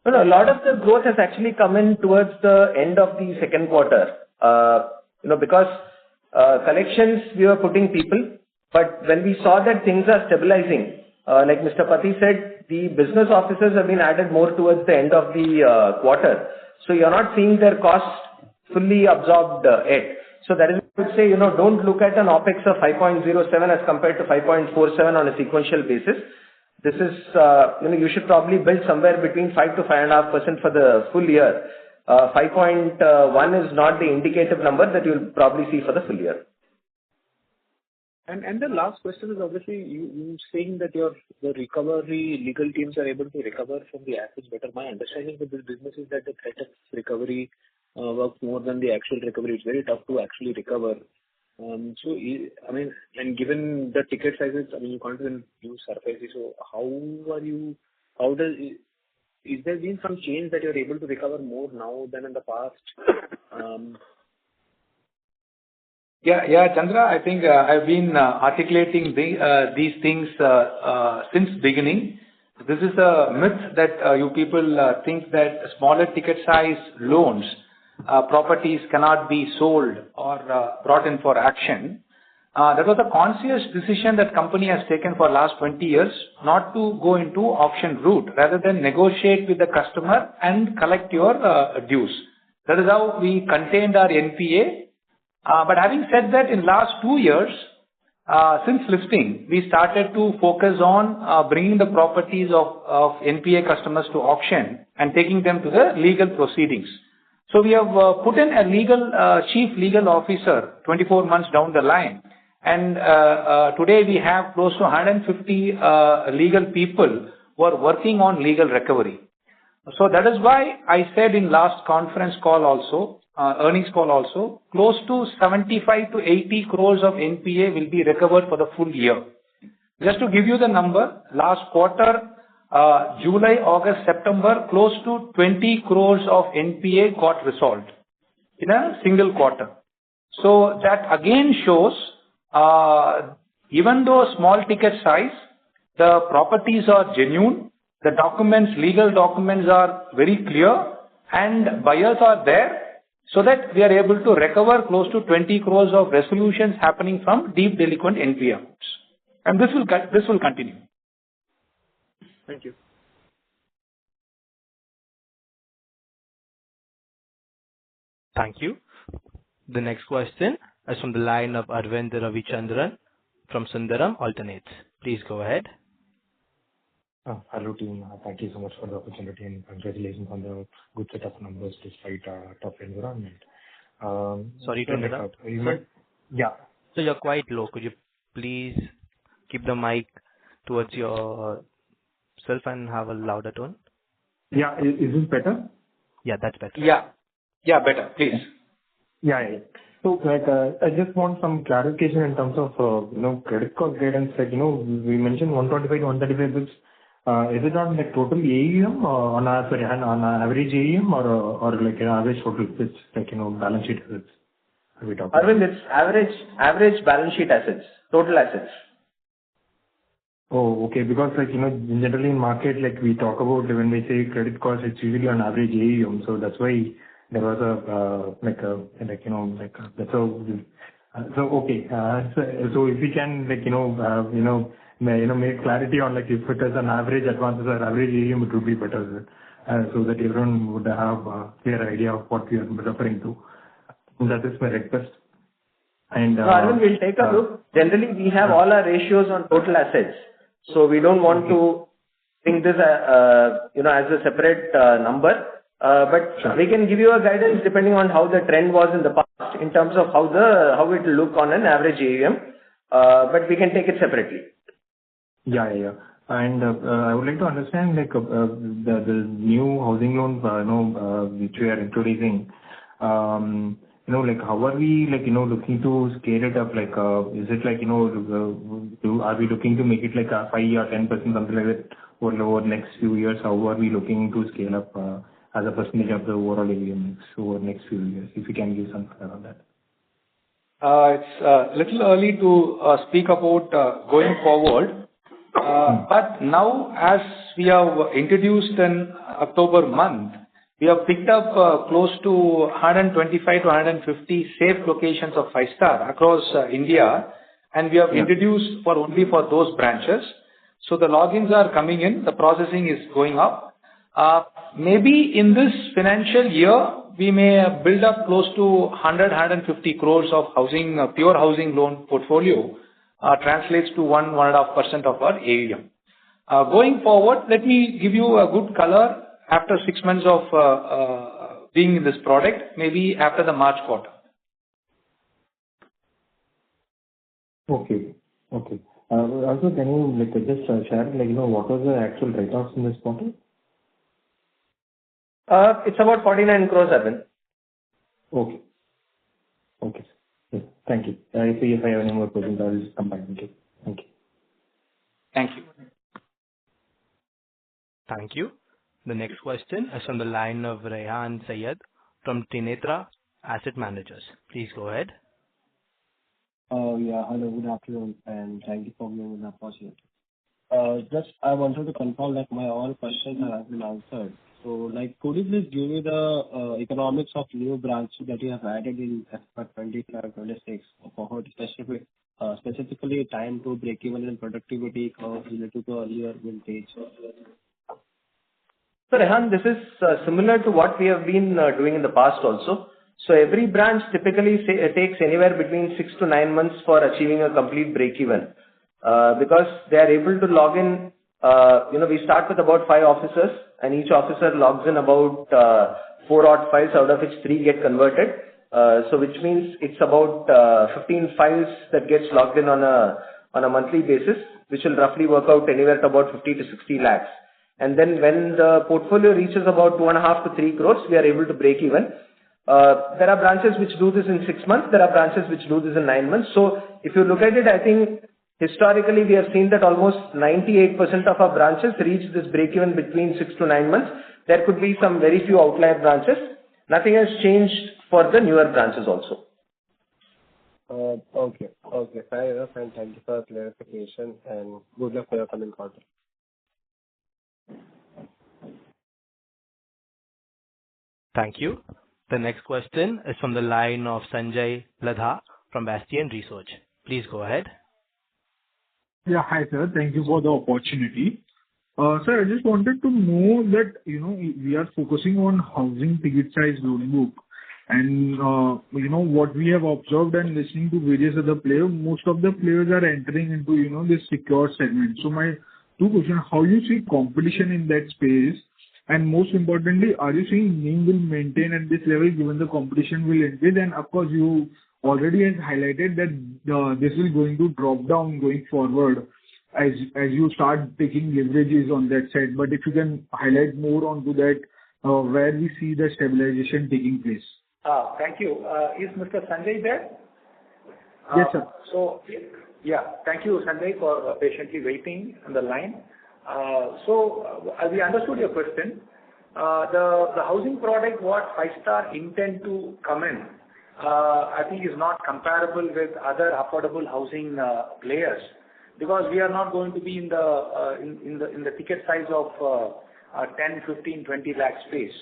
No, a lot of the growth has actually come in towards the end of the second quarter. Because collections, we were putting people, but when we saw that things are stabilizing, like Mr. Pati said, the business officers have been added more towards the end of the quarter. So you're not seeing their costs fully absorbed yet. So that is why I would say, don't look at an OPEX of 5.07 as compared to 5.47 on a sequential basis. This is, you should probably build somewhere between 5 to 5.5% for the full year. 5.1 is not the indicative number that you'll probably see for the full year. And the last question is obviously you saying that the recovery legal teams are able to recover from the assets better. My understanding of this business is that the threat of recovery works more than the actual recovery. It's very tough to actually recover. And given the ticket sizes, you can't even use surfaces. So is there been some change that you're able to recover more now than in the past? Yeah, Chandra, I think I've been articulating these things since beginning. This is a myth that you people think that smaller ticket size loans, properties cannot be sold or brought in for action. That was a conscious decision that company has taken for last 20 years, not to go into auction route, rather than negotiate with the customer and collect your dues. That is how we contained our NPA. But having said that, in last 2 years, since listing, we started to focus on bringing the properties of NPA customers to auction and taking them to the legal proceedings. So we have put in a chief legal officer 24 months down the line. And today we have close to 150 legal people who are working on legal recovery. So that is why I said in last conference call also, earnings call also, close to 75 to 80 crores of NPA will be recovered for the full year. Just to give you the number, last quarter, July, August, September, close to 20 crores of NPA got resolved in a single quarter. So that again shows, even though small ticket size, the properties are genuine, the documents, legal documents are very clear, and buyers are there, so that we are able to recover close to 20 crores of resolutions happening from deep delinquent NPA accounts. And this will continue. Thank you. Thank you. The next question is from the line of Arvind Ravichandran from Sundaram Alternates. Please go ahead. Hello team, thank you so much for the opportunity and congratulations on the good set of numbers despite a tough environment. Sorry to interrupt. Yeah. So you're quite low. Could you please keep the mic towards yourself and have a louder tone? Yeah, is this better? Yeah, that's better. Yeah, better, please. Yeah. So I just want some clarification in terms of credit cost guidance. We mentioned 125 to 135 bits. Is it on total AUM or on average AUM or like an average total? It's balance sheet assets. Arvind, it's average balance sheet assets, total assets. Oh, okay. Because generally in market, we talk about when we say credit cost, it's usually on average AUM. So that's why there was that's how. So okay. So if we can make clarity on if it is an average advances or average AUM, it would be better, so that everyone would have a clear idea of what we are referring to. That is my request. And Arvind, we'll take a look. Generally, we have all our ratios on total assets, so we don't want to think this as a separate number. But we can give you a guidance depending on how the trend was in the past in terms of how it will look on an average AUM. But we can take it separately. Yeah. And I would like to understand the new housing loans which we are introducing. How are we looking to scale it up? Is it are we looking to make it a 5 or 10% something like that over the next few years? How are we looking to scale up as a percentage of the overall AUM mix over the next few years? If you can give some color on that. It's a little early to speak about going forward. But now, as we have introduced in October month, we have picked up close to 125 to 150 safe locations of 5-star across India, and we have introduced only for those branches. So the logins are coming in, the processing is going up. Maybe in this financial year, we may build up close to 150 crores of pure housing loan portfolio. Translates to 1.5% of our AUM. Going forward, let me give you a good color after 6 months of being in this product, maybe after the March quarter. Okay. Okay. Also, can you just share what was the actual write-offs in this quarter? It's about 49 crores, Arvind. Okay. Okay. Yes. Thank you. If I have any more questions, I will just come back. Okay. Thank you. Thank you. Thank you. The next question is from the line of Rehan Syed from Trinetra Asset Managers. Please go ahead. Yeah. Hello, good afternoon, and thank you for giving me the opportunity. Just I wanted to confirm that my all questions have been answered. So, could you please give me the economics of new branches that you have added in FY25-26 for specifically time to break even and productivity curves related to earlier vintage? So, Rehan, this is similar to what we have been doing in the past also. So every branch typically takes anywhere between 6 to 9 months for achieving a complete break-even. Because they are able to log in, we start with about 5 officers, and each officer logs in about 4 odd files, out of which 3 get converted. So which means it's about 15 files that gets logged in on a monthly basis, which will roughly work out anywhere to about 50 to 60 lakhs. And then when the portfolio reaches about 2.5 to 3 crores, we are able to break even. There are branches which do this in 6 months. There are branches which do this in 9 months. So if you look at it, I think historically we have seen that almost 98% of our branches reach this break-even between 6 to 9 months. There could be some very few outlier branches. Nothing has changed for the newer branches also. Okay. Fair enough, and thank you for the clarification, and good luck for your coming quarter. Thank you. The next question is from the line of Sanjay Ladha from Bastion Research. Please go ahead. Yeah, hi sir. Thank you for the opportunity. Sir, I just wanted to know that, we are focusing on housing ticket size loan book. And, what we have observed and listening to various other players, most of the players are entering into, this secure segment. So my 2 questions, how you see competition in that space? And most importantly, are you seeing NIM will maintain at this level given the competition will increase? And of course, you already has highlighted that this is going to drop down going forward as you start taking leverages on that side. But if you can highlight more onto that, where we see the stabilization taking place. Thank you. Is Mr. Sanjay there? Yes, sir. Thank you, Sanjay, for patiently waiting on the line. As we understood your question, the housing product what Five-Star intend to come in, I think is not comparable with other affordable housing players, because we are not going to be in the ticket size of 10, 15, 20 lakh space.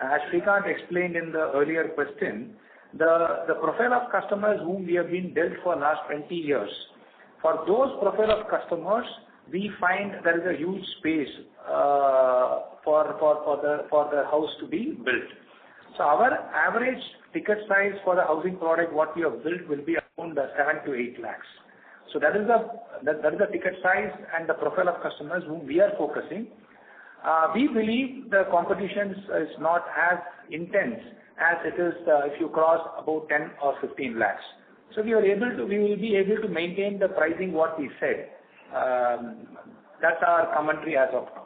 As Srikanth explained in the earlier question, the profile of customers whom we have been dealt for last 20 years, for those profile of customers, we find there is a huge space for the house to be built. So our average ticket size for the housing product what we have built will be around 7 to 8 lakhs. So that is the ticket size and the profile of customers whom we are focusing. We believe the competition is not as intense as it is if you cross about 10 or 15 lakhs. So we will be able to maintain the pricing what we said. That's our commentary as of now.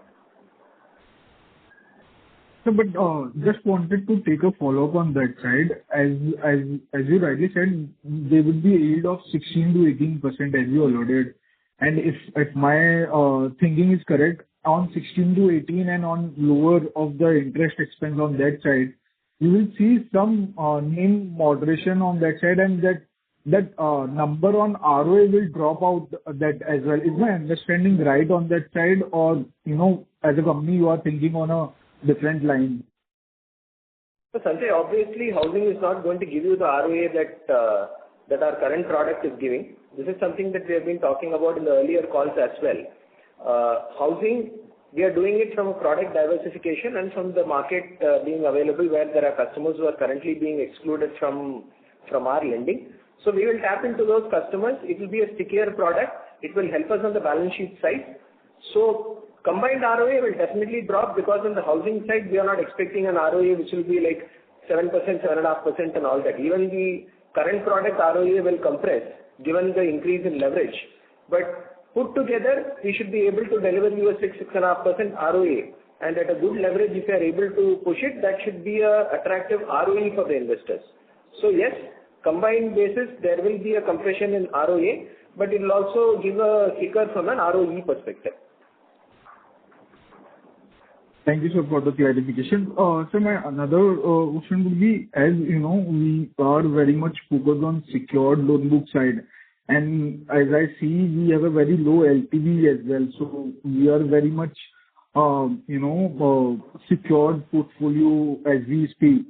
So, but just wanted to take a follow-up on that side. As you rightly said, there would be a yield of 16 to 18% as you alluded. And if my thinking is correct, on 16 to 18 and on lower of the interest expense on that side, you will see some NIM moderation on that side, and that number on ROA will drop out that as well. Is my understanding right on that side, or as a company you are thinking on a different line? So Sanjay, obviously housing is not going to give you the ROA that our current product is giving. This is something that we have been talking about in the earlier calls as well. Housing, we are doing it from a product diversification and from the market being available where there are customers who are currently being excluded from our lending. So we will tap into those customers. It will be a stickier product. It will help us on the balance sheet side. So combined ROA will definitely drop, because on the housing side, we are not expecting an ROA which will be like 7%, 7.5% and all that. Even the current product ROA will compress given the increase in leverage. But put together, we should be able to deliver you a 6.5% ROA. And at a good leverage, if you are able to push it, that should be a attractive ROE for the investors. So yes, combined basis, there will be a compression in ROA, but it will also give a kicker from an ROE perspective. Thank you, sir, for the clarification. So my another question would be, as you know, we are very much focused on secured loan book side. And as I see, we have a very low LTV as well. So we are very much, secured portfolio as we speak.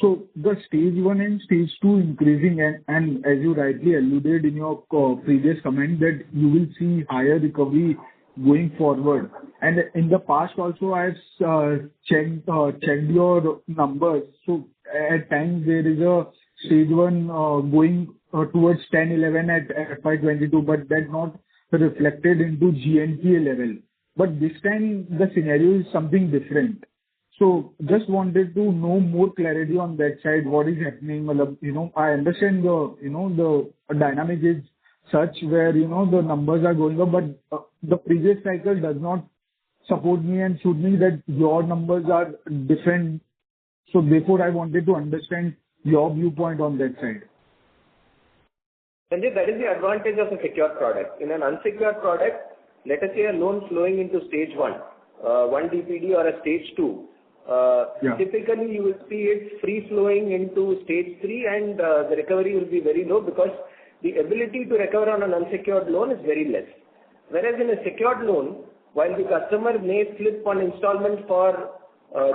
So the stage 1 and stage 2 increasing, and as you rightly alluded in your previous comment, that you will see higher recovery going forward. And in the past also, I've checked your numbers. So at times there is a stage 1 going towards 10, 11 at FY22, but that not reflected into GNPA level. But this time the scenario is something different. So just wanted to know more clarity on that side. What is happening? I understand the dynamic is such where, the numbers are going up, but the previous cycle does not support me and suit me that your numbers are different. So therefore, I wanted to understand your viewpoint on that side. Sanjay, that is the advantage of a secured product. In an unsecured product, let us say a loan flowing into stage 1, 1 DPD or a stage 2. Typically, you will see it free flowing into stage 3 and the recovery will be very low because the ability to recover on an unsecured loan is very less. Whereas in a secured loan, while the customer may slip on installment for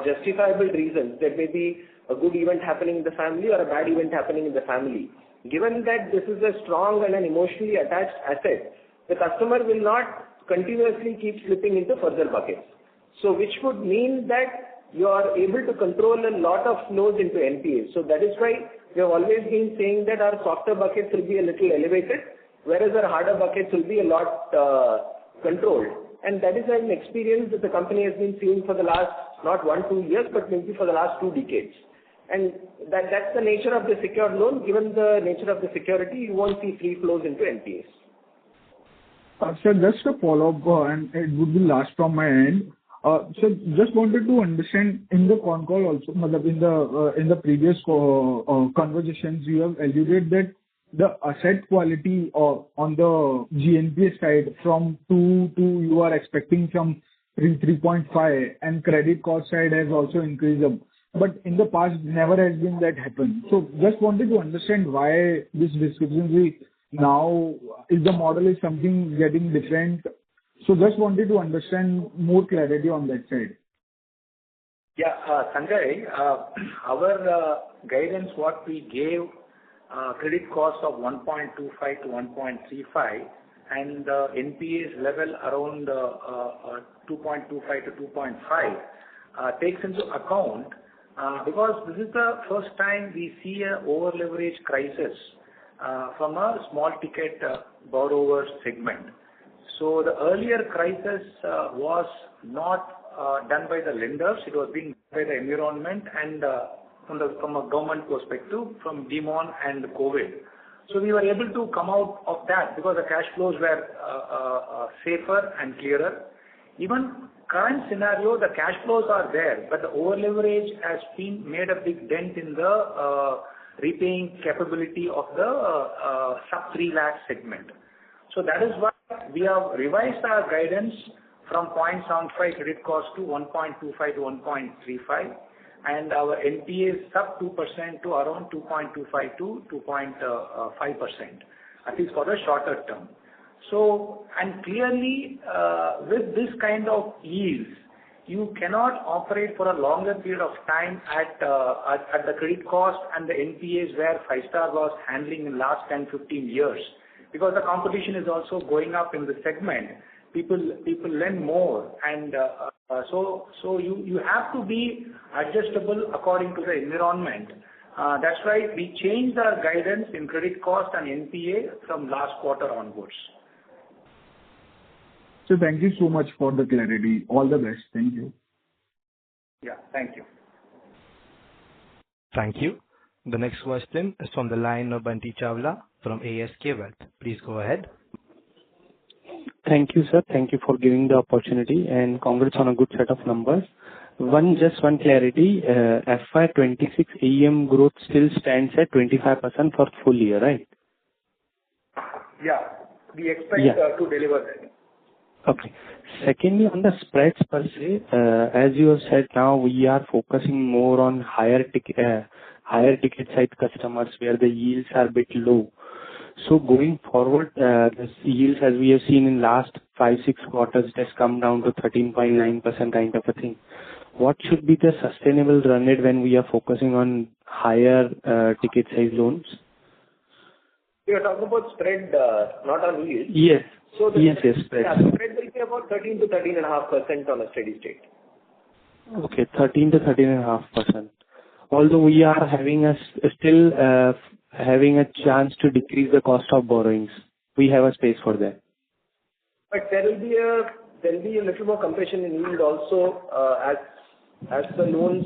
justifiable reasons, there may be a good event happening in the family or a bad event happening in the family. Given that this is a strong and an emotionally attached asset, the customer will not continuously keep slipping into further buckets. So which would mean that you are able to control a lot of flows into NPAs. So that is why we have always been saying that our softer buckets will be a little elevated, whereas our harder buckets will be a lot controlled. And that is an experience that the company has been seeing for the last, not 1-2 years, but maybe for the last 2 decades. And that's the nature of the secured loan. Given the nature of the security, you won't see free flows into NPAs. Sir, just a follow-up, and it would be last from my end. So just wanted to understand in the Concall also, in the previous conversations, you have alluded that the asset quality on the GNPA side from 2 to you are expecting from 3.5, and credit cost side has also increased up. But in the past, never has been that happen. So just wanted to understand why this discrepancy now. Is the model is something getting different? So just wanted to understand more clarity on that side. Yeah, Sanjay, our guidance, what we gave, credit cost of 1.25 to 1.35 and NPAs level around 2.25 to 2.5 takes into account because this is the first time we see a over-leverage crisis from a small ticket borrower segment. So the earlier crisis was not done by the lenders. It was being done by the environment and from a government perspective, from demon and COVID. So we were able to come out of that because the cash flows were safer and clearer. Even current scenario, the cash flows are there, but the over leverage has been made a big dent in the repaying capability of the sub 3 lakh segment. So that is why we have revised our guidance from 0.75 credit cost to 1.25 to 1.35 and our NPA sub 2% to around 2.25 to 2.5%, at least for the shorter term. So, and clearly with this kind of yields, you cannot operate for a longer period of time at the credit cost and the NPAs where Five Star was handling in last 10-15 years. Because the competition is also going up in the segment, people lend more, and so you have to be adjustable according to the environment. That's why we changed our guidance in credit cost and NPA from last quarter onwards. So thank you so much for the clarity. All the best. Thank you. Yeah, thank you. Thank you. The next question is from the line of Bunty Chawla from ASK Wealth. Please go ahead. Thank you, sir. Thank you for giving the opportunity, and congrats on a good set of numbers. Just one clarity, FY26 AUM growth still stands at 25% for full year, right? Yeah. We expect to deliver that. Okay. Secondly, on the spreads per se, as you have said, now we are focusing more on higher ticket size customers where the yields are a bit low. So going forward, the yields, as we have seen in last 5-6 quarters, it has come down to 13.9% kind of a thing. What should be the sustainable run rate when we are focusing on higher ticket size loans? You are talking about spread, not on yield? Yes. So yes, spread. Yeah, spread will be about 13 to 13.5% on a steady state. Okay, 13 to 13.5%. Although we are still having a chance to decrease the cost of borrowings. We have a space for that. But there will be a little more compression in yield also as the loans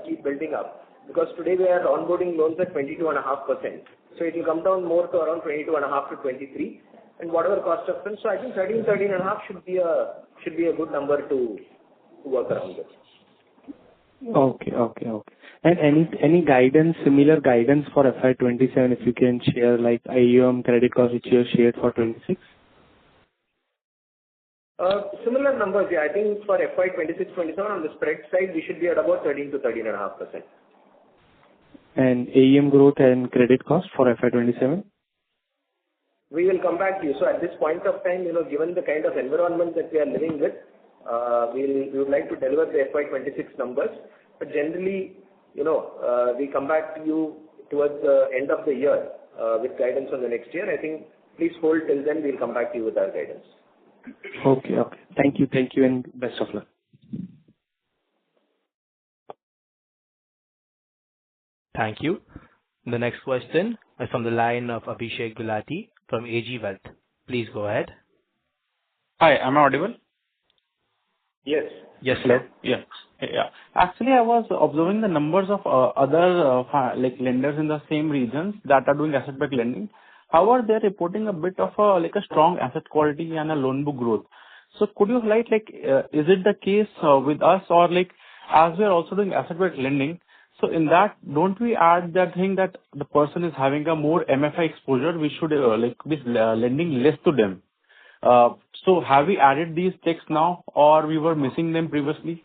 keep building up. Because today we are onboarding loans at 22.5%. So it will come down more to around 22.5 to 23. And whatever cost of funds, so I think 13.5 should be a good number to work around with. Okay. And any guidance, similar guidance for FY27, if you can share, like AUM credit cost which you have shared for 26? Similar numbers, yeah. I think for FY26-27 on the spread side, we should be at about 13 to 13.5%. And AUM growth and credit cost for FY27? We will come back to you. So at this point of time, given the kind of environment that we are living with, we would like to deliver the FY26 numbers. But generally, we come back to you towards the end of the year with guidance on the next year. I think please hold till then. We'll come back to you with our guidance. Okay. Thank you, and best of luck. Thank you. The next question is from the line of Abhishek Gulati from AG Wealth. Please go ahead. Hi, am I audible? Yes. Yes, sir. Yeah. Actually, I was observing the numbers of other lenders in the same regions that are doing asset-backed lending. However, they're reporting a bit of a strong asset quality and a loan book growth. So could you highlight, is it the case with us, or as we are also doing asset-backed lending, so in that, don't we add that thing that the person is having a more MFI exposure, we should be lending less to them? So have we added these checks now, or we were missing them previously?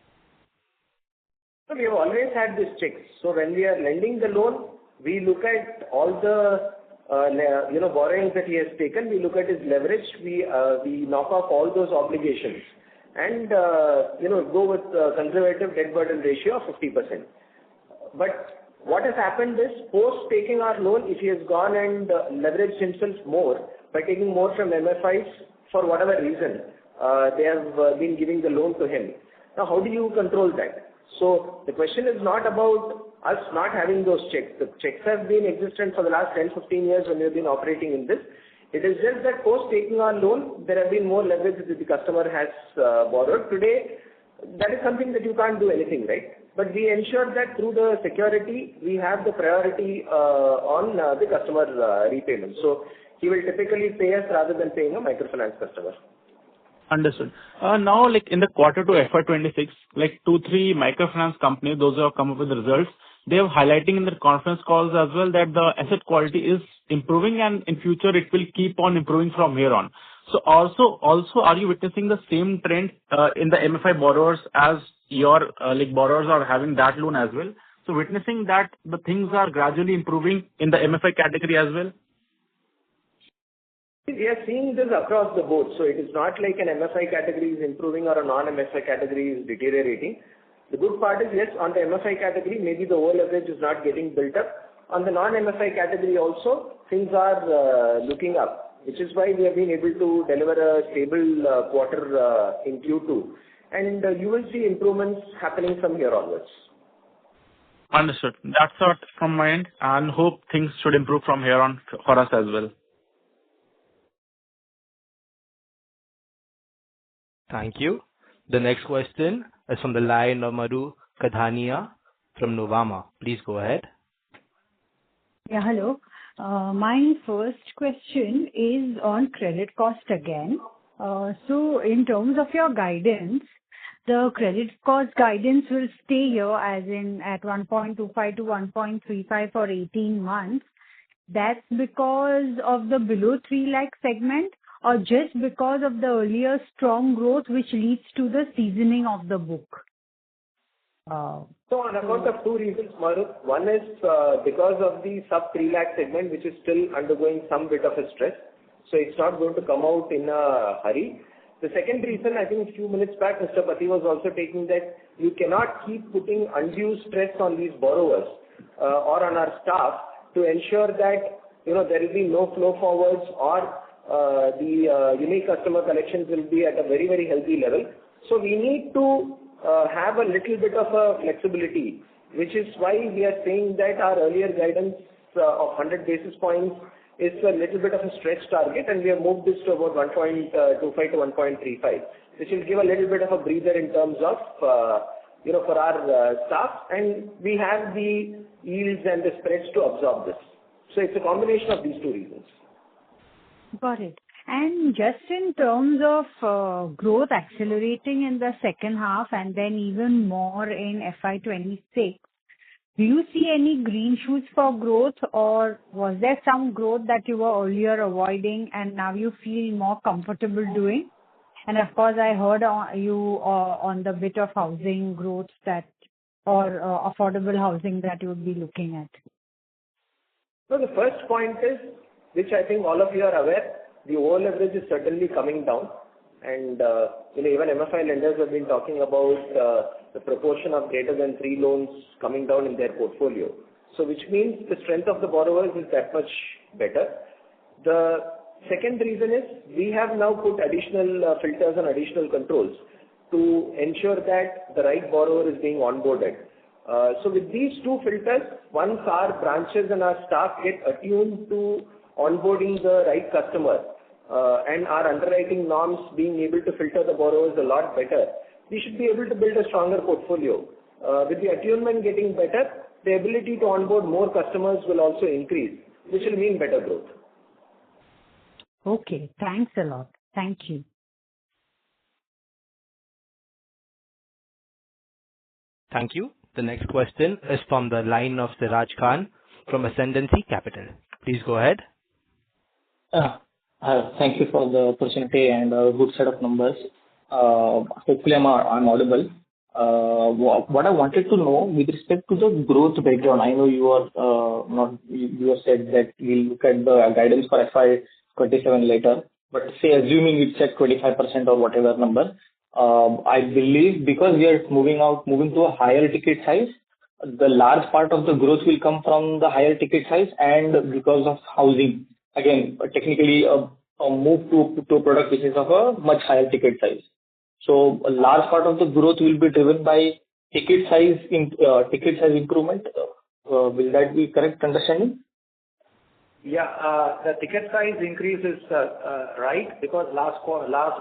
So we have always had these checks. So when we are lending the loan, we look at all the borrowings that he has taken. We look at his leverage. We knock off all those obligations, and go with a conservative debt burden ratio of 50%. But what has happened is, post taking our loan, if he has gone and leveraged himself more by taking more from MFIs for whatever reason, they have been giving the loan to him. Now, how do you control that? So the question is not about us not having those checks. The checks have been existent for the last 10-15 years when we have been operating in this. It is just that post taking our loan, there have been more leverage that the customer has borrowed. Today, that is something that you can't do anything, right? But we ensure that through the security, we have the priority on the customer repayment. So he will typically pay us rather than paying a microfinance customer. Understood. Now, in the Q2 FY26, 2-3 microfinance companies, those who have come up with the results, they are highlighting in their conference calls as well that the asset quality is improving, and in future it will keep on improving from here on. So also, are you witnessing the same trend in the MFI borrowers as your borrowers are having that loan as well? So witnessing that the things are gradually improving in the MFI category as well? We are seeing this across the board. So it is not like an MFI category is improving or a non-MFI category is deteriorating. The good part is, yes, on the MFI category, maybe the over leverage is not getting built up. On the non-MFI category also, things are looking up, which is why we have been able to deliver a stable quarter in Q2. And you will see improvements happening from here onwards. Understood. That's all from my end, and hope things should improve from here on for us as well. Thank you. The next question is from the line of Madhu Kadhania from Nuvama. Please go ahead. Yeah, hello. My first question is on credit cost again. So in terms of your guidance, the credit cost guidance will stay here as in at 1.25 to 1.35 for 18 months. That's because of the below 3 lakh segment or just because of the earlier strong growth which leads to the seasoning of the book? So on account of two reasons, Marut. One is because of the sub 3 lakh segment, which is still undergoing some bit of a stress. So it's not going to come out in a hurry. The second reason, I think a few minutes back, Mr. Pati was also taking that you cannot keep putting undue stress on these borrowers or on our staff to ensure that there will be no flow forwards or the unique customer collections will be at a very, very healthy level. So we need to have a little bit of a flexibility, which is why we are saying that our earlier guidance of 100 basis points is a little bit of a stretch target, and we have moved this to about 1.25 to 1.35, which will give a little bit of a breather in terms of, for our staff, and we have the yields and the spreads to absorb this. So it's a combination of these two reasons. Got it. And just in terms of growth accelerating in the second half and then even more in FY26, do you see any green shoots for growth, or was there some growth that you were earlier avoiding and now you feel more comfortable doing? And of course, I heard you on the bit of housing growth or affordable housing that you would be looking at. So the first point is, which I think all of you are aware, the over leverage is certainly coming down, and even MFI lenders have been talking about the proportion of greater than 3 loans coming down in their portfolio. So which means the strength of the borrowers is that much better. The second reason is we have now put additional filters and additional controls to ensure that the right borrower is being onboarded. So with these two filters, once our branches and our staff get attuned to onboarding the right customer and our underwriting norms being able to filter the borrowers a lot better, we should be able to build a stronger portfolio. With the attunement getting better, the ability to onboard more customers will also increase, which will mean better growth. Okay, thanks a lot. Thank you. Thank you. The next question is from the line of Siraj Khan from Ascendancy Capital. Please go ahead. Thank you for the opportunity and a good set of numbers. Hopefully, I'm audible. What I wanted to know with respect to the growth background, I know you have said that we'll look at the guidance for FY27 later, but say assuming it's at 25% or whatever number, I believe because we are moving to a higher ticket size, the large part of the growth will come from the higher ticket size, and because of housing, again, technically a move to a product which is of a much higher ticket size. So a large part of the growth will be driven by ticket size improvement. Will that be correct understanding? Yeah, the ticket size increase is right, because last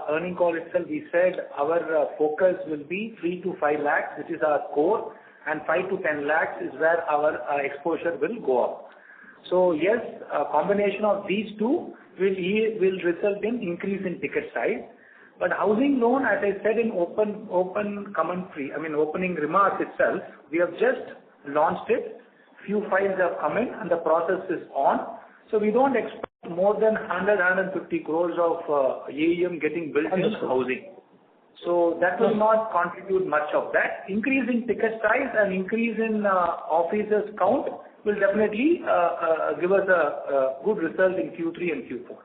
earning call itself we said our focus will be 3 to 5 lakhs, which is our core, and 5 to 10 lakhs is where our exposure will go up. So yes, a combination of these two will result in increase in ticket size. But housing loan, as I said in opening remarks itself, we have just launched it. Few files have come in and the process is on. So we don't expect more than 150 crores of AUM getting built in housing. So that will not contribute much of that. Increase in ticket size and increase in officers count will definitely give us a good result in Q3 and Q4.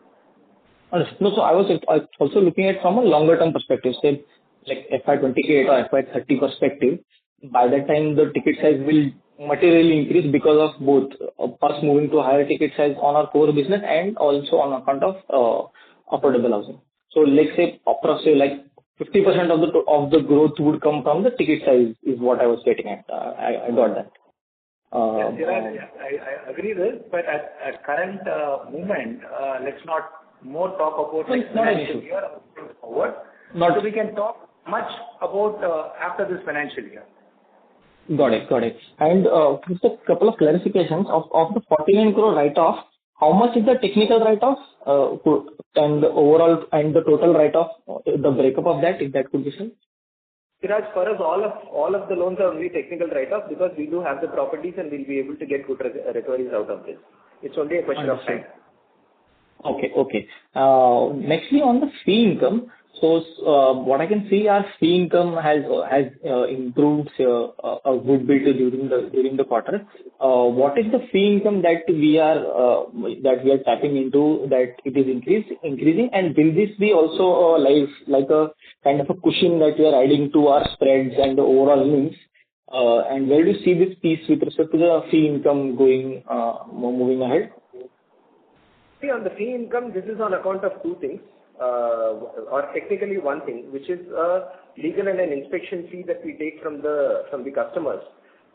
No, so I was also looking at from a longer term perspective, say like FY28 or FY30 perspective. By that time, the ticket size will materially increase because of both us moving to a higher ticket size on our core business and also on account of affordable housing. So let's say approximately like 50% of the growth would come from the ticket size is what I was getting at. I got that. I agree with it, but at current moment, let's not more talk about next financial year forward. So we can talk much about after this financial year. Got it. Got it. And just a couple of clarifications. Of the 49 crore write-off, how much is the technical write-off, and the overall and the total write-off, the breakup of that, if that could be seen? Siraj, for us, all of the loans are only technical write-off because we do have the properties and we'll be able to get good recoveries out of this. It's only a question of time. Okay. Okay. Nextly, on the fee income, so what I can see, our fee income has improved a good bit during the quarter. What is the fee income that we are tapping into that it is increasing, and will this be also like a kind of a cushion that we are adding to our spreads and the overall NIMs? And where do you see this piece with respect to the fee income moving ahead? See, on the fee income, this is on account of two things, or technically one thing, which is a legal and an inspection fee that we take from the customers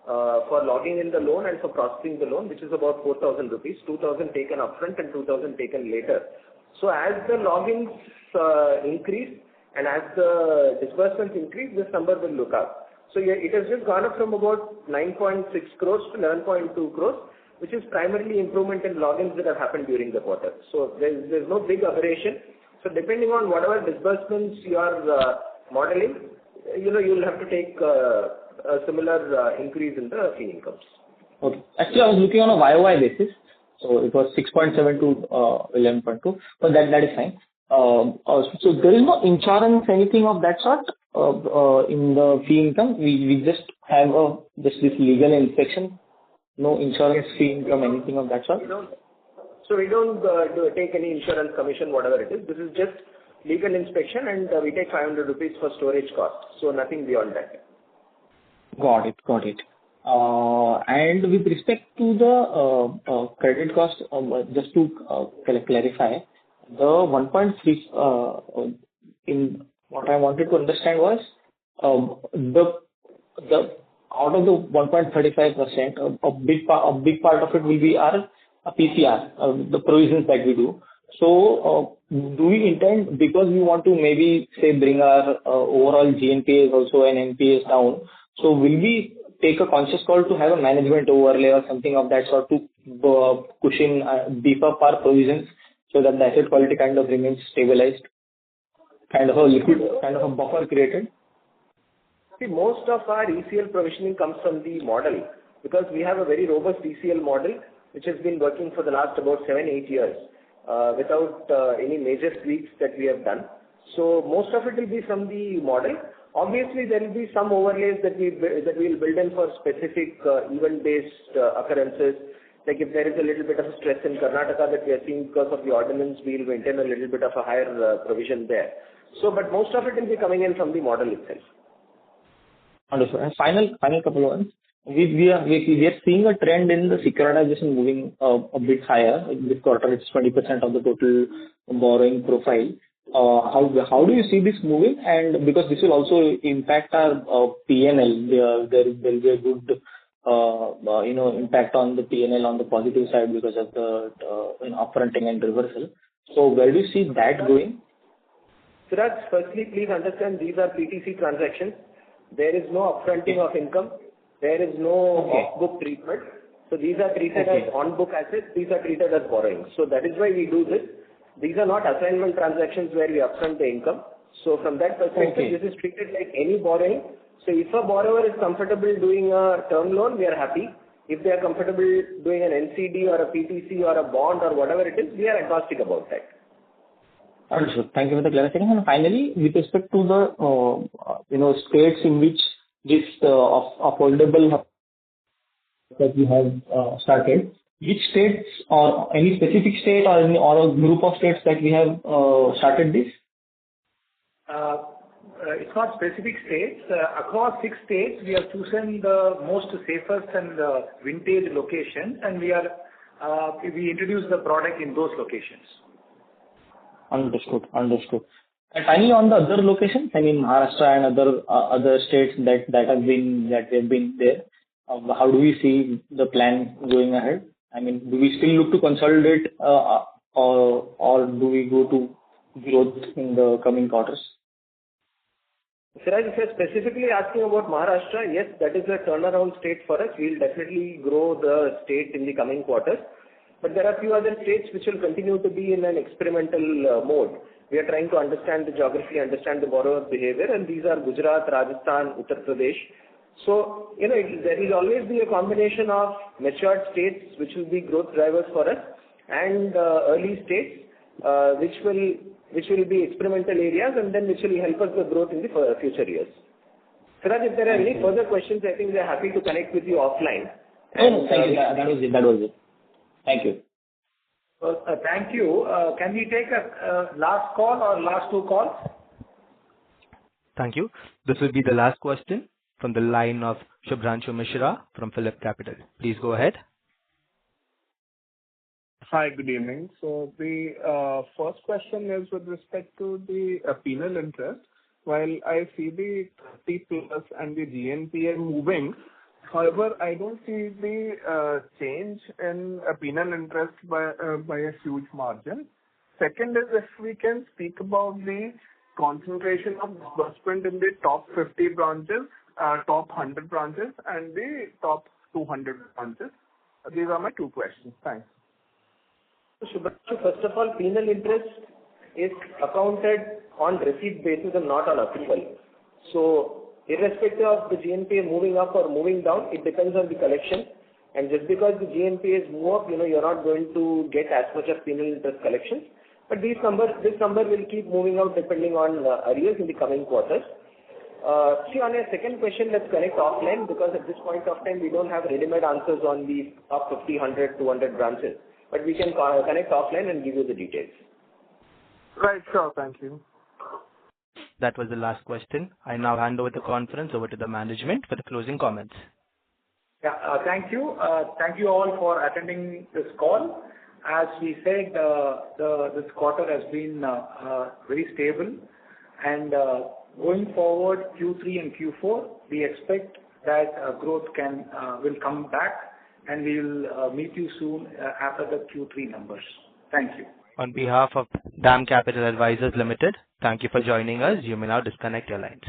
for logging in the loan and for processing the loan, which is about 4,000 rupees, 2,000 taken upfront and 2,000 taken later. So as the logins increase and as the disbursements increase, this number will look up. So it has just gone up from about 9.6 crores to 11.2 crores, which is primarily improvement in logins that have happened during the quarter. So there's no big aberration. So depending on whatever disbursements you are modeling, you'll have to take a similar increase in the fee incomes. Okay. Actually, I was looking on a YOY basis. So it was 6.7 to 11.2, but that is fine. So there is no insurance, anything of that sort in the fee income. We just have this legal inspection. No insurance fee income, anything of that sort? We don't take any insurance commission, whatever it is. This is just legal inspection, and we take 500 rupees for storage cost. So nothing beyond that. Got it. And with respect to the credit cost, just to clarify, the 1.3 in what I wanted to understand was the out of the 1.35%, a big part of it will be our PCR, the provisions that we do. So, do we intend, because we want to maybe say bring our overall GNPAs also and NPAs down, so will we take a conscious call to have a management overlay or something of that sort to cushion, beef up our provisions so that the asset quality kind of remains stabilized, kind of a liquid, kind of a buffer created? See, most of our ECL provisioning comes from the model because we have a very robust ECL model which has been working for the last about 7-8 years without any major tweaks that we have done. So most of it will be from the model. Obviously, there will be some overlays that we will build in for specific event-based occurrences. Like if there is a little bit of stress in Karnataka that we are seeing because of the ordinance, we will maintain a little bit of a higher provision there. So, but most of it will be coming in from the model itself. Understood. And final couple of ones. We are seeing a trend in the securitization moving a bit higher. This quarter, it's 20% of the total borrowing profile. How do you see this moving? And because this will also impact our P&L, there will be a good impact on the P&L on the positive side because of the upfronting and reversal. So where do you see that going? Siraj, firstly, please understand these are PTC transactions. There is no upfronting of income. There is no off-book treatment. So these are treated as on-book assets. These are treated as borrowings. So that is why we do this. These are not assignment transactions where we upfront the income. So from that perspective, this is treated like any borrowing. So if a borrower is comfortable doing a term loan, we are happy. If they are comfortable doing an NCD or a PTC or a bond or whatever it is, we are agnostic about that. Understood. Thank you for the clarification. And finally, with respect to the states in which this affordable that we have started, which states or any specific state or a group of states that we have started this? It's not specific states. Across 6 states, we have chosen the most safest and vintage locations, and we introduce the product in those locations. Understood. And finally, on the other locations, I mean Maharashtra and other states that have been there, how do we see the plan going ahead? I mean, do we still look to consolidate or do we go to growth in the coming quarters? Siraj, if you're specifically asking about Maharashtra, yes, that is a turnaround state for us. We'll definitely grow the state in the coming quarters. But there are a few other states which will continue to be in an experimental mode. We are trying to understand the geography, understand the borrower behavior, and these are Gujarat, Rajasthan, Uttar Pradesh. So, there will always be a combination of matured states which will be growth drivers for us and early states which will be experimental areas and then which will help us the growth in the future years. Siraj, if there are any further questions, I think we are happy to connect with you offline. No, thank you. That was it. Thank you. Well, thank you. Can we take a last call or last two calls? Thank you. This will be the last question from the line of Shubhranshu Mishra from Phillip Capital. Please go ahead. Hi, good evening. So the first question is with respect to the penal interest. While I see the 30 plus and the GNPA moving, however, I don't see the change in penal interest by a huge margin. Second is if we can speak about the concentration of disbursement in the top 50 branches, top 100 branches, and the top 200 branches. These are my two questions. Thanks. First of all, penal interest is accounted on receipt basis and not on accrual. So, irrespective of the GNPA moving up or moving down, it depends on the collection. And just because the GNPA is move up, you're not going to get as much of penal interest collections. But this number will keep moving out depending on arrears in the coming quarters. See, on your second question, let's connect offline because at this point of time, we don't have ready-made answers on the top 50, 100, 200 branches. But we can connect offline and give you the details. Right, sure. Thank you. That was the last question. I now hand over the conference over to the management for the closing comments. Yeah, thank you. Thank you all for attending this call. As we said, this quarter has been very stable. And going forward, Q3 and Q4, we expect that growth will come back. And we will meet you soon after the Q3 numbers. Thank you. On behalf of DAM Capital Advisors Limited, thank you for joining us. You may now disconnect your lines.